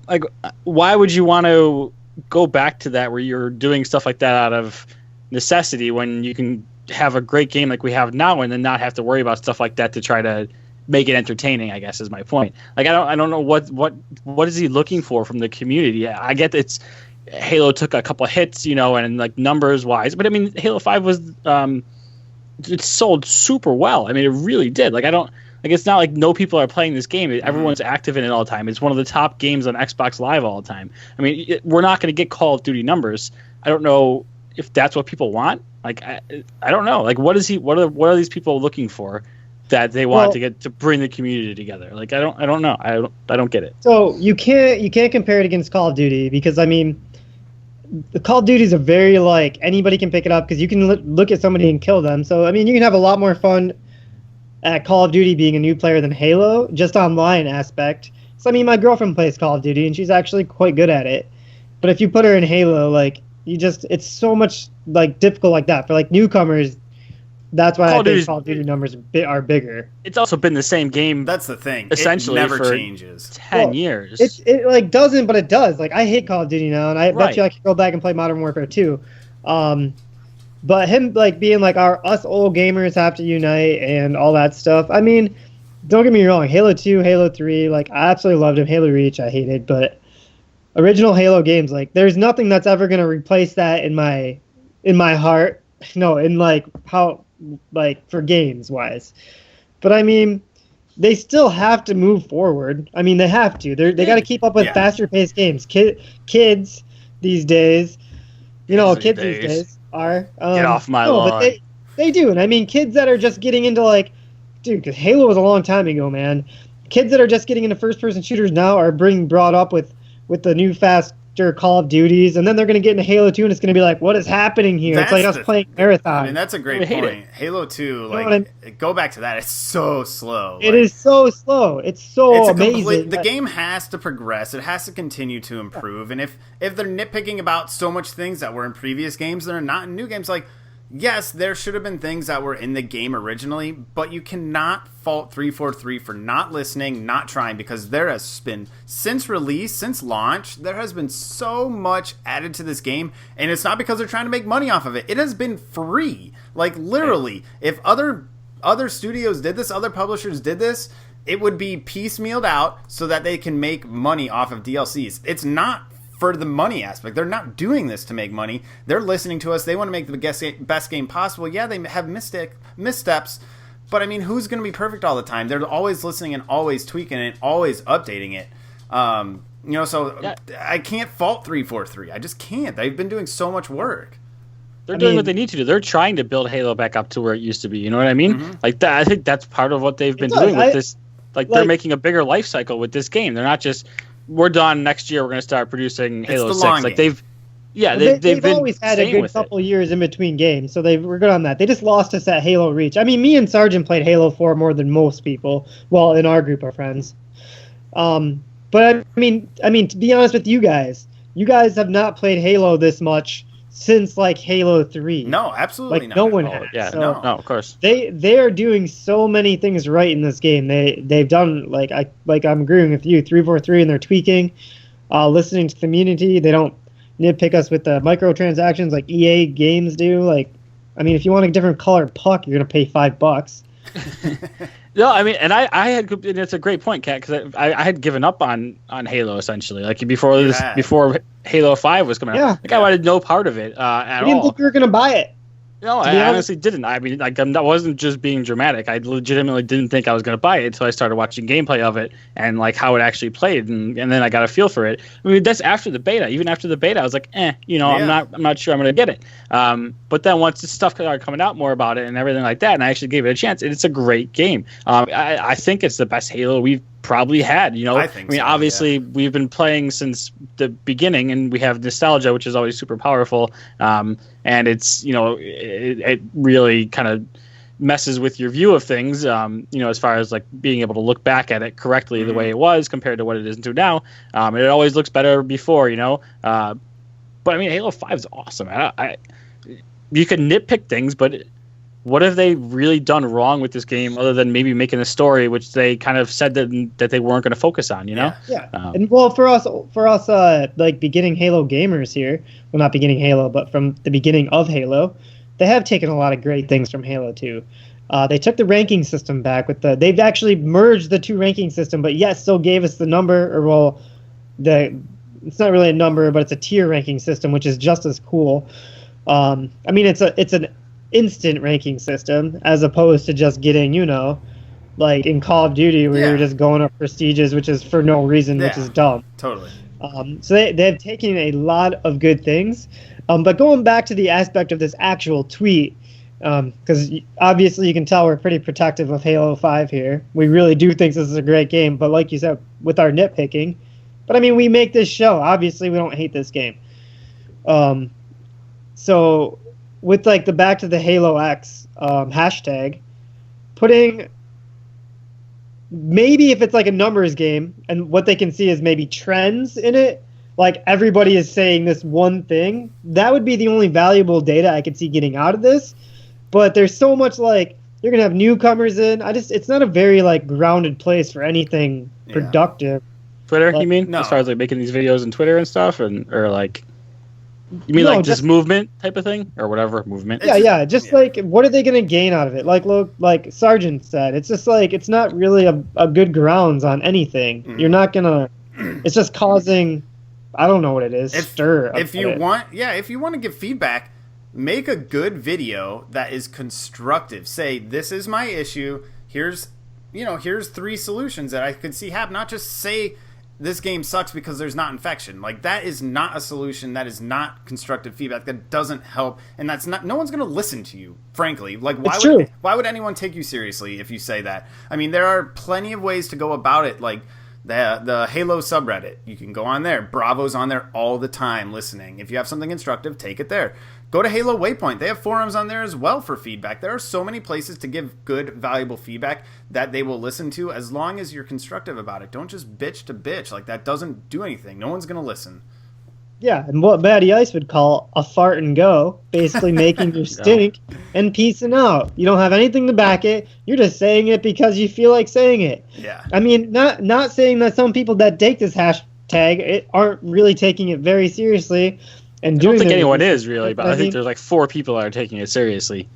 like, why would you want to go back to that where you're doing stuff like that out of necessity when you can have a great game like we have now and then not have to worry about stuff like that to try to make it entertaining, I guess, is my point. Like, I don't know what is he looking for from the community. I get that it's Halo took a couple of hits, and like numbers wise, but I mean, Halo 5 was it sold super well. I mean, it really did. Like, it's not like no people are playing this game. Everyone's active in it all the time. It's one of the top games on Xbox Live all the time. I mean, we're not going to get Call of Duty numbers. I don't know if that's what people want. Like, I don't know. Like, what are these people looking for that they want to bring the community together? Like, I don't know. I don't get it.
So you can't compare it against Call of Duty because, I mean, the Call of Duty is a very, like, anybody can pick it up because you can look at somebody and kill them. So, I mean, you can have a lot more fun at Call of Duty being a new player than Halo, just online aspect. So, I mean, my girlfriend plays Call of Duty, and she's actually quite good at it. But if you put her in Halo, like, it's so much, like, difficult like that. For, like, newcomers, that's why I think Call of Duty numbers are bigger.
It's also been the same game.
That's the thing.
Essentially,
it never
for
changes.
10 years.
It like, doesn't, but it does. Like, I hate Call of Duty now, and I bet you I could go back and play Modern Warfare 2. But him, like, being like, us old gamers have to unite and all that stuff. I mean, don't get me wrong, Halo 2, Halo 3, like I absolutely loved them. Halo Reach, I hated, but original Halo games, like there's nothing that's ever gonna replace that in my heart. No, in like how like for games wise. But I mean, they still have to move forward. I mean, they have to. They got to keep up with faster paced games. Kids these days, kids these days are
get off my lawn.
But they do, and I mean, kids that are just getting into like, dude, because Halo was a long time ago, man. Kids that are just getting into first person shooters now are being brought up with the new faster Call of Duties, and then they're going to get into Halo 2, and it's going to be like, what is happening here? It's like us playing Marathon.
I mean, that's a great point. Halo 2, go back to that. It's so slow.
It is so slow. It's so amazing.
The game has to progress. It has to continue to improve. And if they're nitpicking about so much things that were in previous games that are not in new games, like, yes, there should have been things that were in the game originally, but you cannot fault 343 for not listening, not trying, because there has been, since release, since launch, there has been so much added to this game, and it's not because they're trying to make money off of it. It has been free. Like, literally, if other studios did this, other publishers did this, it would be piecemealed out so that they can make money off of DLCs. It's not for the money aspect. They're not doing this to make money. They're listening to us. They want to make the best game possible. Yeah, they have missteps, but I mean, who's going to be perfect all the time? They're always listening and always tweaking it, always updating it. I can't fault 343. I just can't. They've been doing so much work.
They're doing what they need to do. They're trying to build Halo back up to where it used to be. You know what I mean?
Mm-hmm.
Like that. I think that's part of what they've been doing with this. Like they're making a bigger life cycle with this game. They're not just, we're done next year, we're going to start producing Halo 6. Like they've
always had a good couple years in between games, so we're good on that. They just lost us at Halo Reach. I mean, me and Sargent played Halo 4 more than most people, well, in our group of friends. But I mean, to be honest with you guys have not played Halo this much since like Halo 3.
No, absolutely not.
No one has.
Yeah,
so
no, of course.
They are doing so many things right in this game. They've done I'm agreeing with you, 343, and they're tweaking, listening to the community. They don't nitpick us with the microtransactions like EA games do. Like, I mean, if you want a different colored puck, you're gonna pay $5.
No, I mean, and I had, and it's a great point, Kat, because I had given up on Halo essentially, like before Halo 5 was coming out. Like I wanted no part of it at all.
I didn't think you were gonna buy it.
No, I honestly didn't. I mean, like that wasn't just being dramatic. I legitimately didn't think I was going to buy it until I started watching gameplay of it and like how it actually played, and then I got a feel for it. I mean, that's after the beta. Even after the beta, I was like, I'm not sure I'm going to get it. But then once the stuff started coming out more about it and everything like that, and I actually gave it a chance, and it's a great game. I think it's the best Halo we've probably had. Obviously we've been playing since the beginning, and we have nostalgia, which is always super powerful. And it's it really kind of messes with your view of things. As far as like being able to look back at it correctly the way it was compared to what it is to now. And it always looks better before, But I mean, Halo 5 is awesome. You can nitpick things, but what have they really done wrong with this game other than maybe making a story, which they kind of said that they weren't going to focus on,
Yeah. And well, for us, like beginning Halo gamers here, well, not beginning Halo, but from the beginning of Halo, they have taken a lot of great things from Halo 2. They took the ranking system back they've actually merged the two ranking system, but yet still gave us the number, it's not really a number, but it's a tier ranking system, which is just as cool. I mean, it's an instant ranking system as opposed to just getting, like in Call of Duty where you're just going up prestiges, which is for no reason, which is dumb.
Totally.
So they've taken a lot of good things. But going back to the aspect of this actual tweet, because obviously you can tell we're pretty protective of Halo 5 here. We really do think this is a great game, but like you said, with our nitpicking. But I mean, we make this show. Obviously, we don't hate this game. So with like the back to the Halo X hashtag, putting maybe if it's like a numbers game and what they can see is maybe trends in it, like everybody is saying this one thing, that would be the only valuable data I could see getting out of this. But there's so much like you're gonna have newcomers in. It's not a very like grounded place for anything productive.
Twitter, you mean? No. As far as like making these videos on Twitter and stuff, or like. You mean like just movement type of thing or whatever movement?
Yeah. Just like, what are they going to gain out of it? Like Sargent said, it's just like it's not really a good grounds on anything. You're not gonna. It's just causing. I don't know what it is. Stir.
If you want to give feedback, make a good video that is constructive. Say, this is my issue. Here's 3 solutions that I could see happen. Not just say this game sucks because there's not infection. Like, that is not a solution. That is not constructive feedback. That doesn't help. And that's not, no one's going to listen to you, frankly. Like, why would anyone take you seriously if you say that? I mean, there are plenty of ways to go about it. Like, the Halo subreddit, you can go on there. Bravo's on there all the time listening. If you have something instructive, take it there. Go to Halo Waypoint. They have forums on there as well for feedback. There are so many places to give good, valuable feedback that they will listen to as long as you're constructive about it. Don't just bitch to bitch. Like, that doesn't do anything. No one's going to listen.
Yeah, and what MattyIce would call a fart and go, basically making you stink and peacing out. You don't have anything to back it. You're just saying it because you feel like saying it.
Yeah.
I mean, not saying that some people that take this hashtag aren't really taking it very seriously. And
I don't think anyone is really, but I think there's like 4 people that are taking it seriously.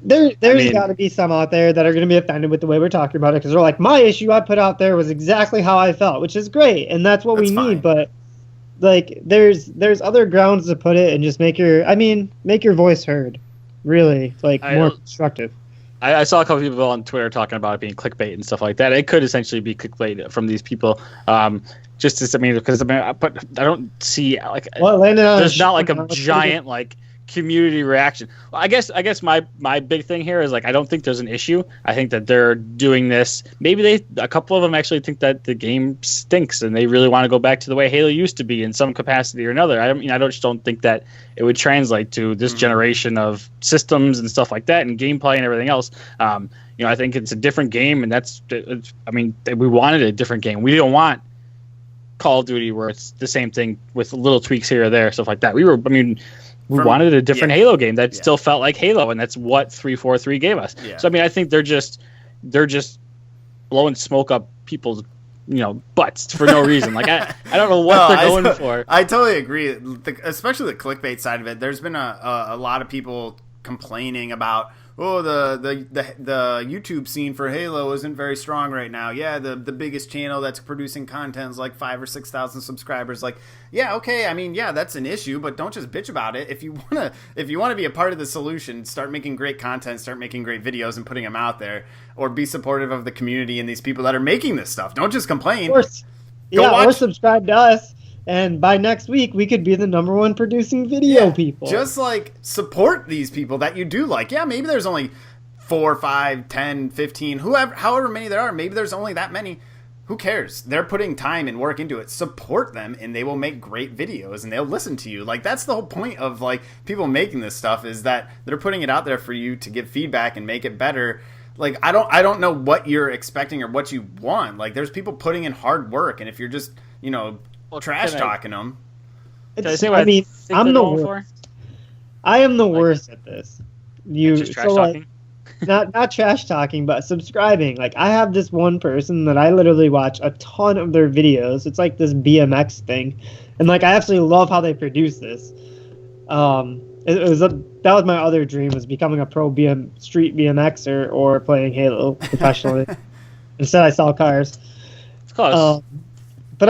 There's got to be some out there that are going to be offended with the way we're talking about it because they're like, my issue I put out there was exactly how I felt, which is great, and that's what we need. But like, there's other grounds to put it and just make your voice heard. Really, like, more constructive.
I saw a couple people on Twitter talking about it being clickbait and stuff like that. It could essentially be clickbait from these people. Because I don't see like there's not like a giant like community reaction. Well, I guess my big thing here is like I don't think there's an issue. I think that they're doing this. Maybe a couple of them actually think that the game stinks and they really want to go back to the way Halo used to be in some capacity or another. I just don't think that it would translate to this generation of systems and stuff like that and gameplay and everything else. I think it's a different game, and we wanted a different game. We don't want Call of Duty where it's the same thing with little tweaks here or there, stuff like that. We wanted a different Halo game that still felt like Halo, and that's what 343 gave us. Yeah. So I think they're just blowing smoke up people's butts for no reason. Like I don't know what they're going for.
I totally agree, especially the clickbait side of it. There's been a lot of people complaining about, the YouTube scene for Halo isn't very strong right now. Yeah, the biggest channel that's producing content is like 5,000 or 6,000 subscribers. Like, yeah, okay, that's an issue, but don't just bitch about it. If you wanna be a part of the solution, start making great content, start making great videos and putting them out there, or be supportive of the community and these people that are making this stuff. Don't just complain.
Or subscribe to us. And by next week, we could be the #1 producing video people.
Just like support these people that you do like. Yeah, maybe there's only 4, 5, 10, 15, however many there are. Maybe there's only that many. Who cares? They're putting time and work into it. Support them, and they will make great videos, and they'll listen to you. Like, that's the whole point of like people making this stuff, is that they're putting it out there for you to give feedback and make it better. Like, I don't know what you're expecting or what you want. Like, there's people putting in hard work, and if you're just trash talking them.
I'm the worst. I am the worst at this.
Talking?
not trash talking, but subscribing. Like, I have this one person that I literally watch a ton of their videos. It's like this BMX thing, and like I absolutely love how they produce this. That was my other dream, was becoming a pro street BMXer or playing Halo professionally. Instead, I sell cars.
Of course.
But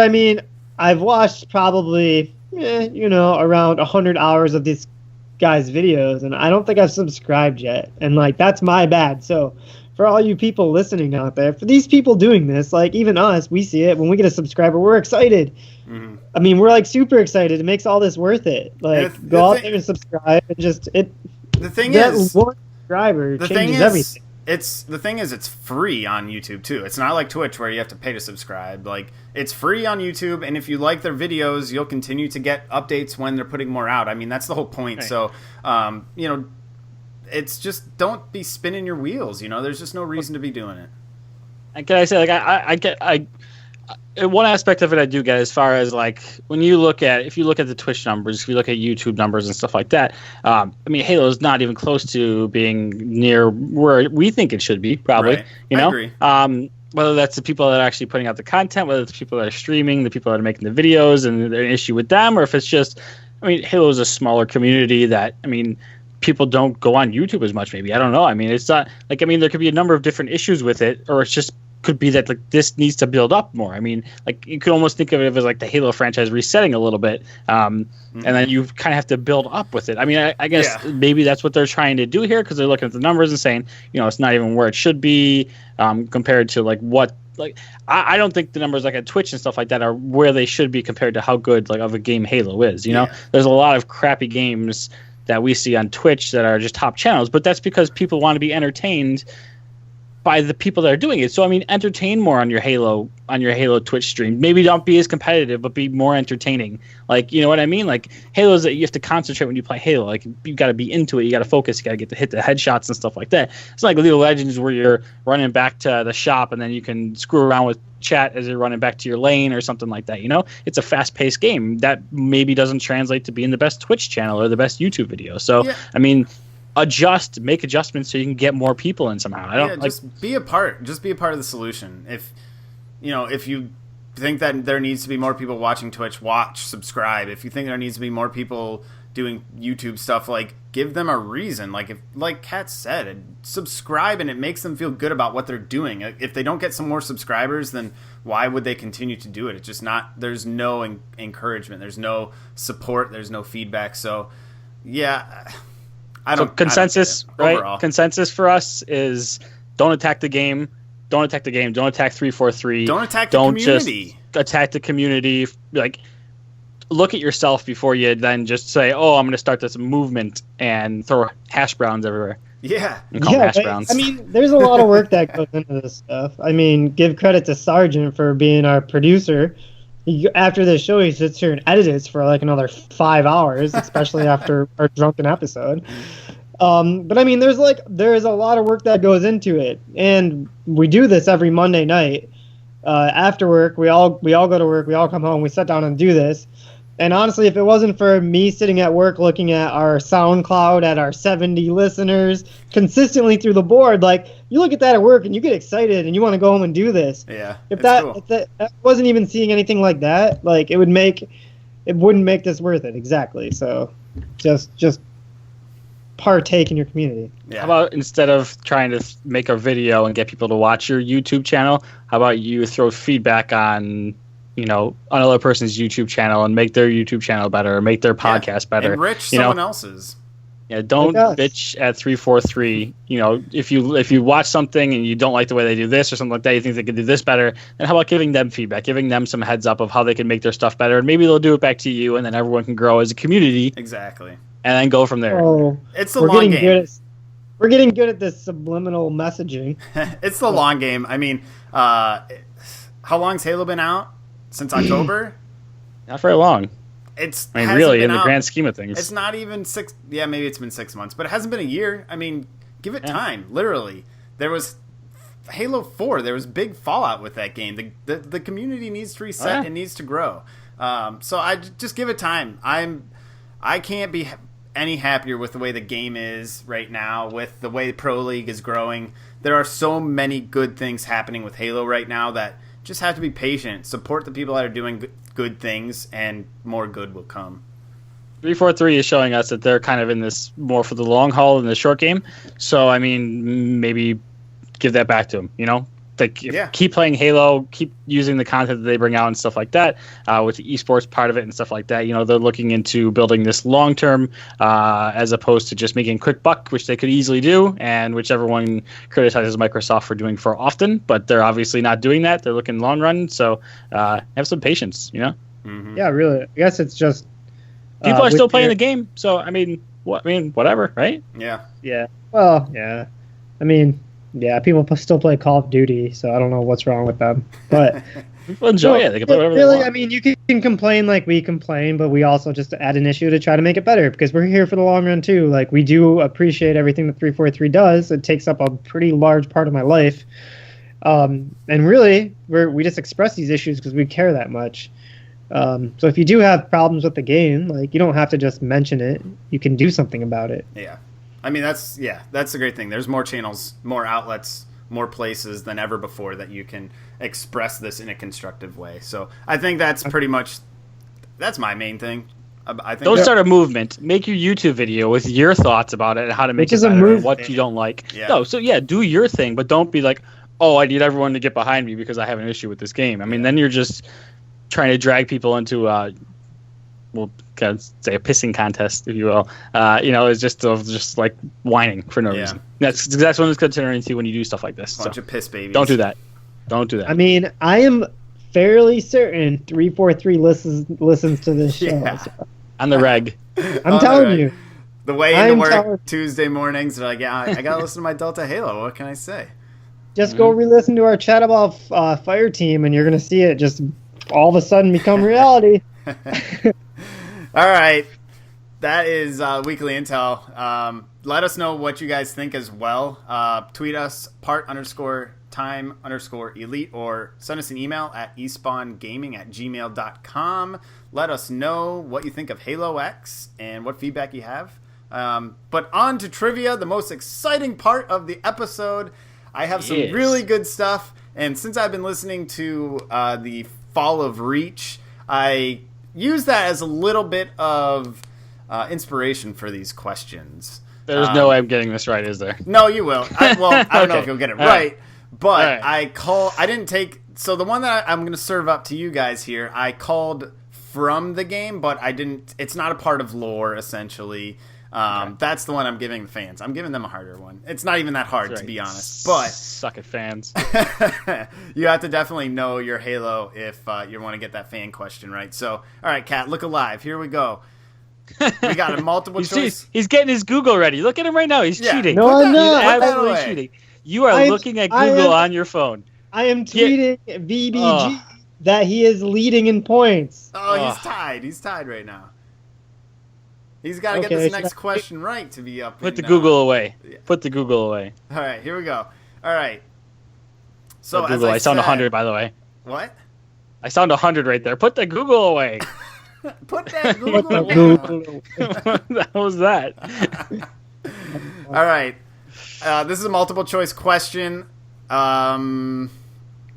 I've watched probably, around 100 hours of this guy's videos, and I don't think I've subscribed yet. And, like, that's my bad. So, for all you people listening out there, for these people doing this, like, even us, we see it. When we get a subscriber, we're excited. Mm-hmm. We're, like, super excited. It makes all this worth it. Like, go out there and subscribe, and just,
the thing is,
one subscriber changes everything.
It's free on YouTube too. It's not like Twitch where you have to pay to subscribe. Like, it's free on YouTube, and if you like their videos, you'll continue to get updates when they're putting more out. That's the whole point. Right. So, it's just, don't be spinning your wheels. There's just no reason to be doing it.
And can I say, like, one aspect of it I do get, as far as like if you look at the Twitch numbers, if you look at YouTube numbers and stuff like that, Halo is not even close to being near where we think it should be, probably.
Right. I agree.
Whether that's the people that are actually putting out the content, whether it's people that are streaming, the people that are making the videos, and there's an issue with them, or if it's just I mean, Halo is a smaller community that, I mean, people don't go on YouTube as much, maybe. I don't know. I mean, it's not like, I mean, there could be a number of different issues with it, or it's just could be that like this needs to build up more. I mean, like you could almost think of it as like the Halo franchise resetting a little bit, and then you kind of have to build up with it. I mean, I guess maybe that's what they're trying to do here, because they're looking at the numbers and saying, you know, it's not even where it should be compared to like what. Like I don't think the numbers like at Twitch and stuff like that are where they should be compared to how good like of a game Halo is. You know, there's a lot of crappy games that we see on Twitch that are just top channels, but that's because people want to be entertained by the people that are doing it. So I mean, entertain more on your Halo Twitch stream. Maybe don't be as competitive, but be more entertaining. Like, you know what I mean? Like Halo's that you have to concentrate when you play Halo. Like you got to be into it. You got to focus. You got to hit the headshots and stuff like that. It's like League of Legends where you're running back to the shop and then you can screw around with chat as you're running back to your lane or something like that. You know, it's a fast-paced game that maybe doesn't translate to being the best Twitch channel or the best YouTube video. So I mean, make adjustments so you can get more people in somehow. I don't
just be a part of the solution. If you think that there needs to be more people watching Twitch, subscribe. If you think there needs to be more people doing YouTube stuff, like give them a reason. Like Cat said, subscribe, and it makes them feel good about what they're doing. If they don't get some more subscribers, then why would they continue to do it? It's just not. There's no encouragement. There's no support. There's no feedback. So
consensus, right? Overall. Consensus for us is don't attack the game. Don't attack the game. Don't attack 343.
Don't attack the community.
Just attack the community. Like, look at yourself before you then just say, "Oh, I'm going to start this movement and throw hash browns everywhere."
Yeah,
and call hash browns.
I mean, there's a lot of work that goes into this stuff. I mean, give credit to Sargent for being our producer. After the show, he sits here and edits for like another 5 hours, especially after our drunken episode. But I mean, there's a lot of work that goes into it, and we do this every Monday night. After work, we all go to work, we all come home, we sit down and do this. And honestly, if it wasn't for me sitting at work looking at our SoundCloud at our 70 listeners consistently through the board, like you look at that at work and you get excited and you want to go home and do this.
Yeah.
If that wasn't even seeing anything like that, like it wouldn't make this worth it. Exactly. So just partake in your community.
Yeah. How about instead of trying to make a video and get people to watch your YouTube channel, how about you throw feedback on another person's YouTube channel and make their YouTube channel better or make their podcast better.
Enrich someone else's.
Yeah, don't bitch at 343. If you watch something and you don't like the way they do this or something like that, you think they could do this better, then how about giving them feedback, giving them some heads up of how they can make their stuff better, and maybe they'll do it back to you, and then everyone can grow as a community.
Exactly.
And then go from there.
Oh,
it's the long game.
We're getting good at this subliminal messaging.
It's the long game. I mean, how long's Halo been out? Since October?
Not very long. Really, in the grand scheme of things.
It's not even 6... Yeah, maybe it's been 6 months, but it hasn't been a year. I mean, give it time, literally. There was Halo 4. There was big fallout with that game. The community needs to reset and needs to grow. So I just give it time. I can't be any happier with the way the game is right now, with the way Pro League is growing. There are so many good things happening with Halo right now that just have to be patient, support the people that are doing good things, and more good will come.
343 is showing us that they're kind of in this more for the long haul than the short game. So, I mean, maybe give that back to them, Keep playing Halo, keep using the content that they bring out and stuff like that, with the esports part of it and stuff like that. They're looking into building this long-term as opposed to just making a quick buck, which they could easily do, and which everyone criticizes Microsoft for doing for often, but they're obviously not doing that. They're looking long run, so have some patience,
Mm-hmm. Yeah, really. I guess it's just...
People are still playing the game, so, whatever, right?
Yeah.
Yeah. Well, yeah. Yeah, people still play Call of Duty, so I don't know what's wrong with them. But
people enjoy it. They can play whatever they want.
You can complain like we complain, but we also just add an issue to try to make it better because we're here for the long run too. Like, we do appreciate everything that 343 does. It takes up a pretty large part of my life. And really, we just express these issues because we care that much. So if you do have problems with the game, like, you don't have to just mention it. You can do something about it.
Yeah. That's the great thing. There's more channels, more outlets, more places than ever before that you can express this in a constructive way. So I think that's pretty much, that's my main thing. I think
Don't start a movement. Make your YouTube video with your thoughts about it and how to make
Which
it
is a
better and
movement.
what you don't like.
Yeah.
No, so yeah, do your thing, but don't be like, oh, I need everyone to get behind me because I have an issue with this game. I mean, then you're just trying to drag people into, well, kind of say a pissing contest, if you will. It's just like whining for no reason. That's what it's going to turn into when you do stuff like this.
Bunch of piss babies.
Don't do that. Don't do that.
I mean, I am fairly certain 343 listens to this show.
Yeah.
So.
On the reg.
I'm telling you.
The way into work Tuesday mornings, they're like, yeah, I got to listen to my Delta Halo. What can I say?
Just go re-listen to our chat about Fire Team, and you're going to see it just all of a sudden become reality.
All right. That is Weekly Intel. Let us know what you guys think as well. Tweet us part_time_elite or send us an email at espawngaming@gmail.com. Let us know what you think of Halo X and what feedback you have. But on to trivia, the most exciting part of the episode. I have some really good stuff, and since I've been listening to the Fall of Reach, I use that as a little bit of inspiration for these questions.
There's no way I'm getting this right, is there?
No, you will. I don't know if you'll get it right, but
right.
I didn't take, so the one that I'm going to serve up to you guys here, I called from the game, but it's not a part of lore, essentially. That's the one I'm giving the fans. I'm giving them a harder one. It's not even that hard, to be honest. But
suck it, fans.
You have to definitely know your Halo if you want to get that fan question right. So, all right, Cat, look alive. Here we go. We got a multiple choice.
He's getting his Google ready. Look at him right now. He's cheating.
No, I'm not.
He's absolutely cheating. You are looking at Google on your phone.
I am tweeting VBG that he is leading in points.
Oh, he's tied. He's tied right now. He's got to get this next question right to be up.
Put the Google away. Put the Google away.
All right, here we go. All right. So
Google, I sound 100, by the way.
What?
I sound 100 right there. Put the Google away.
Put that Google away.
What was that?
All right. This is a multiple choice question. So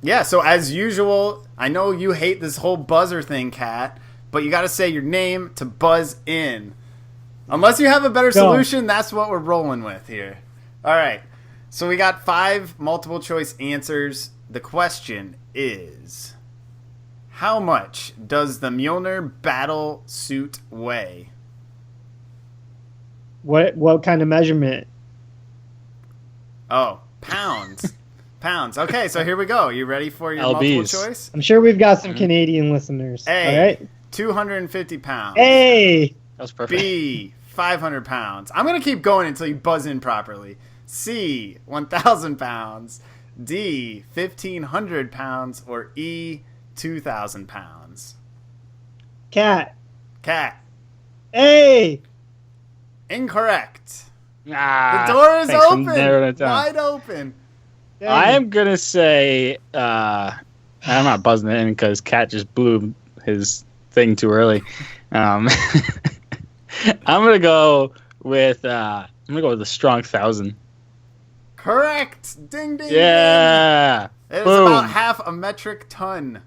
as usual, I know you hate this whole buzzer thing, Kat, but you got to say your name to buzz in. Unless you have a better solution, that's what we're rolling with here. All right. So we got 5 multiple choice answers. The question is, how much does the Mjolnir battle suit weigh?
What kind of measurement?
Oh, pounds. Pounds. Okay, so here we go. You ready for your
LBs.
multiple choice?
I'm sure we've got some Canadian listeners.
A,
all right?
250 pounds.
A.
That was perfect.
B, 500 pounds. I'm going to keep going until you buzz in properly. C, 1,000 pounds. D, 1,500 pounds. Or E, 2,000 pounds.
Cat.
A. Incorrect. The door is open. Wide open.
Dang.
I am going to say, I'm not buzzing it in because Cat just blew his thing too early. I'm going to go with a strong 1,000.
Correct. Ding, ding,
yeah.
ding. It is about half a metric ton.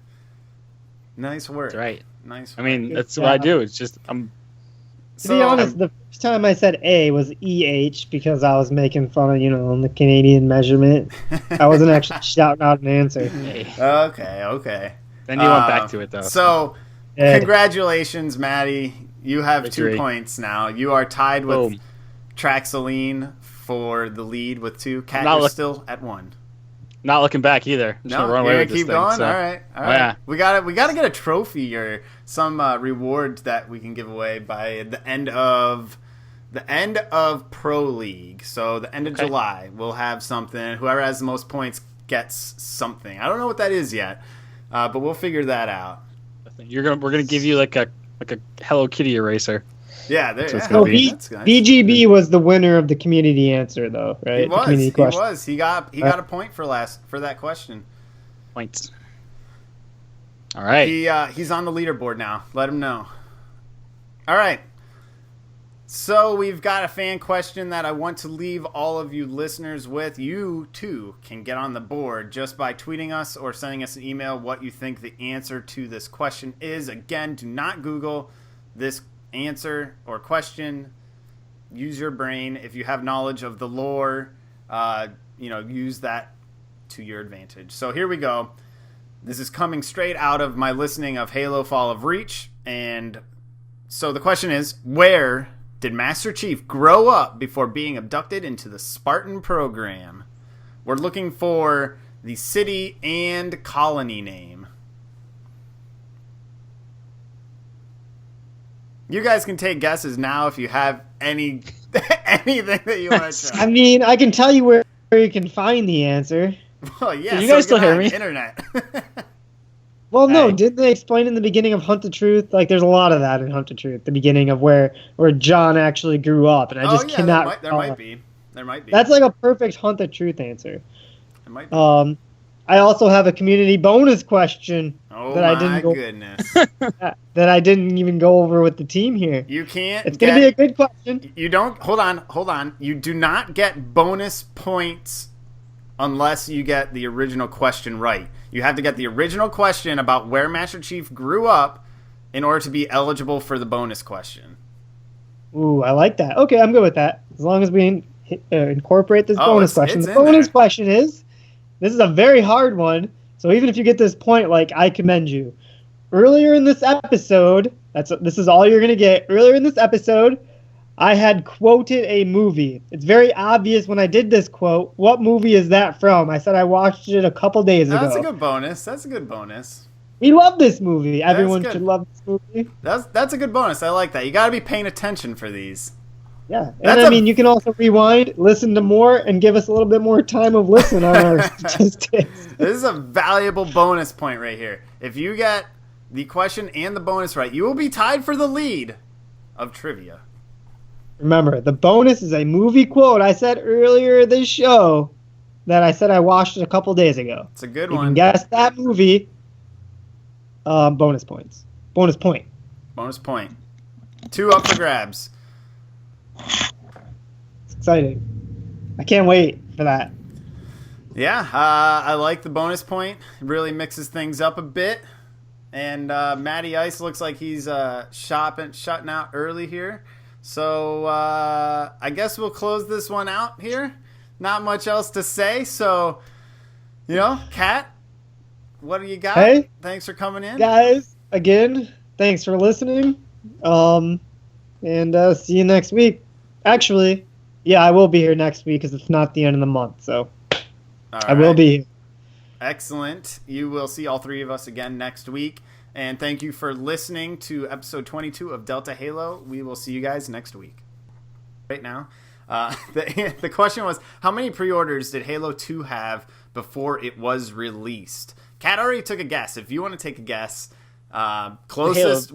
Nice work.
That's right.
Nice work.
I mean, that's what I do. It's just,
to be honest, the first time I said A was EH because I was making fun of, the Canadian measurement. I wasn't actually shouting out an answer.
Okay.
Then you went back to it, though.
So, congratulations, Matty. You have
Victory.
2 points now. You are tied with Traxaline for the lead with 2. Cat, you're still at 1.
Not looking back either.
No, you're gonna keep going. So. All right.
Yeah.
We got to get a trophy or some reward that we can give away by the end of Pro League. So the end of July, we'll have something. Whoever has the most points gets something. I don't know what that is yet, but we'll figure that out.
We're gonna give you like a Hello Kitty eraser.
Yeah, there.
So BGB was the winner of the community answer, though, right?
He was.
The community question.
He was. He got a point for that question.
Points. All right.
He's on the leaderboard now. Let him know. All right. So we've got a fan question that I want to leave all of you listeners with. You too can get on the board just by tweeting us or sending us an email what you think the answer to this question is. Again, do not Google this answer or question, use your brain. If you have knowledge of the lore, use that to your advantage. So here we go. This is coming straight out of my listening of Halo Fall of Reach. And so the question is, where did Master Chief grow up before being abducted into the Spartan program? We're looking for the city and colony name. You guys can take guesses now if you have anything that you want to try.
I mean, I can tell you where you can find the answer.
Well, yeah.
Can you guys still hear me?
Internet.
Well, no,
Hey.
didn't they explain in the beginning of Hunt the Truth? Like, there's a lot of that in Hunt the Truth. The beginning of where John actually grew up, and I just cannot.
There might be.
That's like a perfect Hunt the Truth answer.
It might be.
I also have a community bonus question
that
I didn't even go over with the team here.
You can't.
It's gonna be a good question.
You don't. Hold on. You do not get bonus points unless you get the original question right. You have to get the original question about where Master Chief grew up in order to be eligible for the bonus question.
Ooh, I like that. Okay, I'm good with that. As long as we incorporate this bonus question. The bonus question is, this is a very hard one, so even if you get this point, like, I commend you. Earlier in this episode, this is all you're going to get. Earlier in this episode, I had quoted a movie. It's very obvious when I did this quote. What movie is that from? I said I watched it a couple days ago.
That's a good bonus.
We love this movie. Everyone should love this movie.
That's a good bonus. I like that. You got to be paying attention for these.
Yeah, and you can also rewind, listen to more, and give us a little bit more time of listen on our statistics.
This is a valuable bonus point right here. If you get the question and the bonus right, you will be tied for the lead of trivia.
Remember, the bonus is a movie quote I said earlier this show that I said I watched it a couple days ago.
It's a good
you
one.
You can guess that movie. Bonus points. Bonus point.
Bonus point. 2 up for grabs.
It's exciting. I can't wait for that.
Yeah, I like the bonus point. It really mixes things up a bit. And MattyIce looks like he's shutting out early here. So I guess we'll close this one out here. Not much else to say. So, Cat, what do you got?
Hey,
thanks for coming in.
Guys, again, thanks for listening. And see you next week. Actually, yeah, I will be here next week because it's not the end of the month. So I will be here.
Excellent. You will see all 3 of us again next week. And thank you for listening to episode 22 of Delta Halo. We will see you guys next week. Right now, the question was, how many pre-orders did Halo 2 have before it was released? Kat already took a guess. If you want to take a guess, closest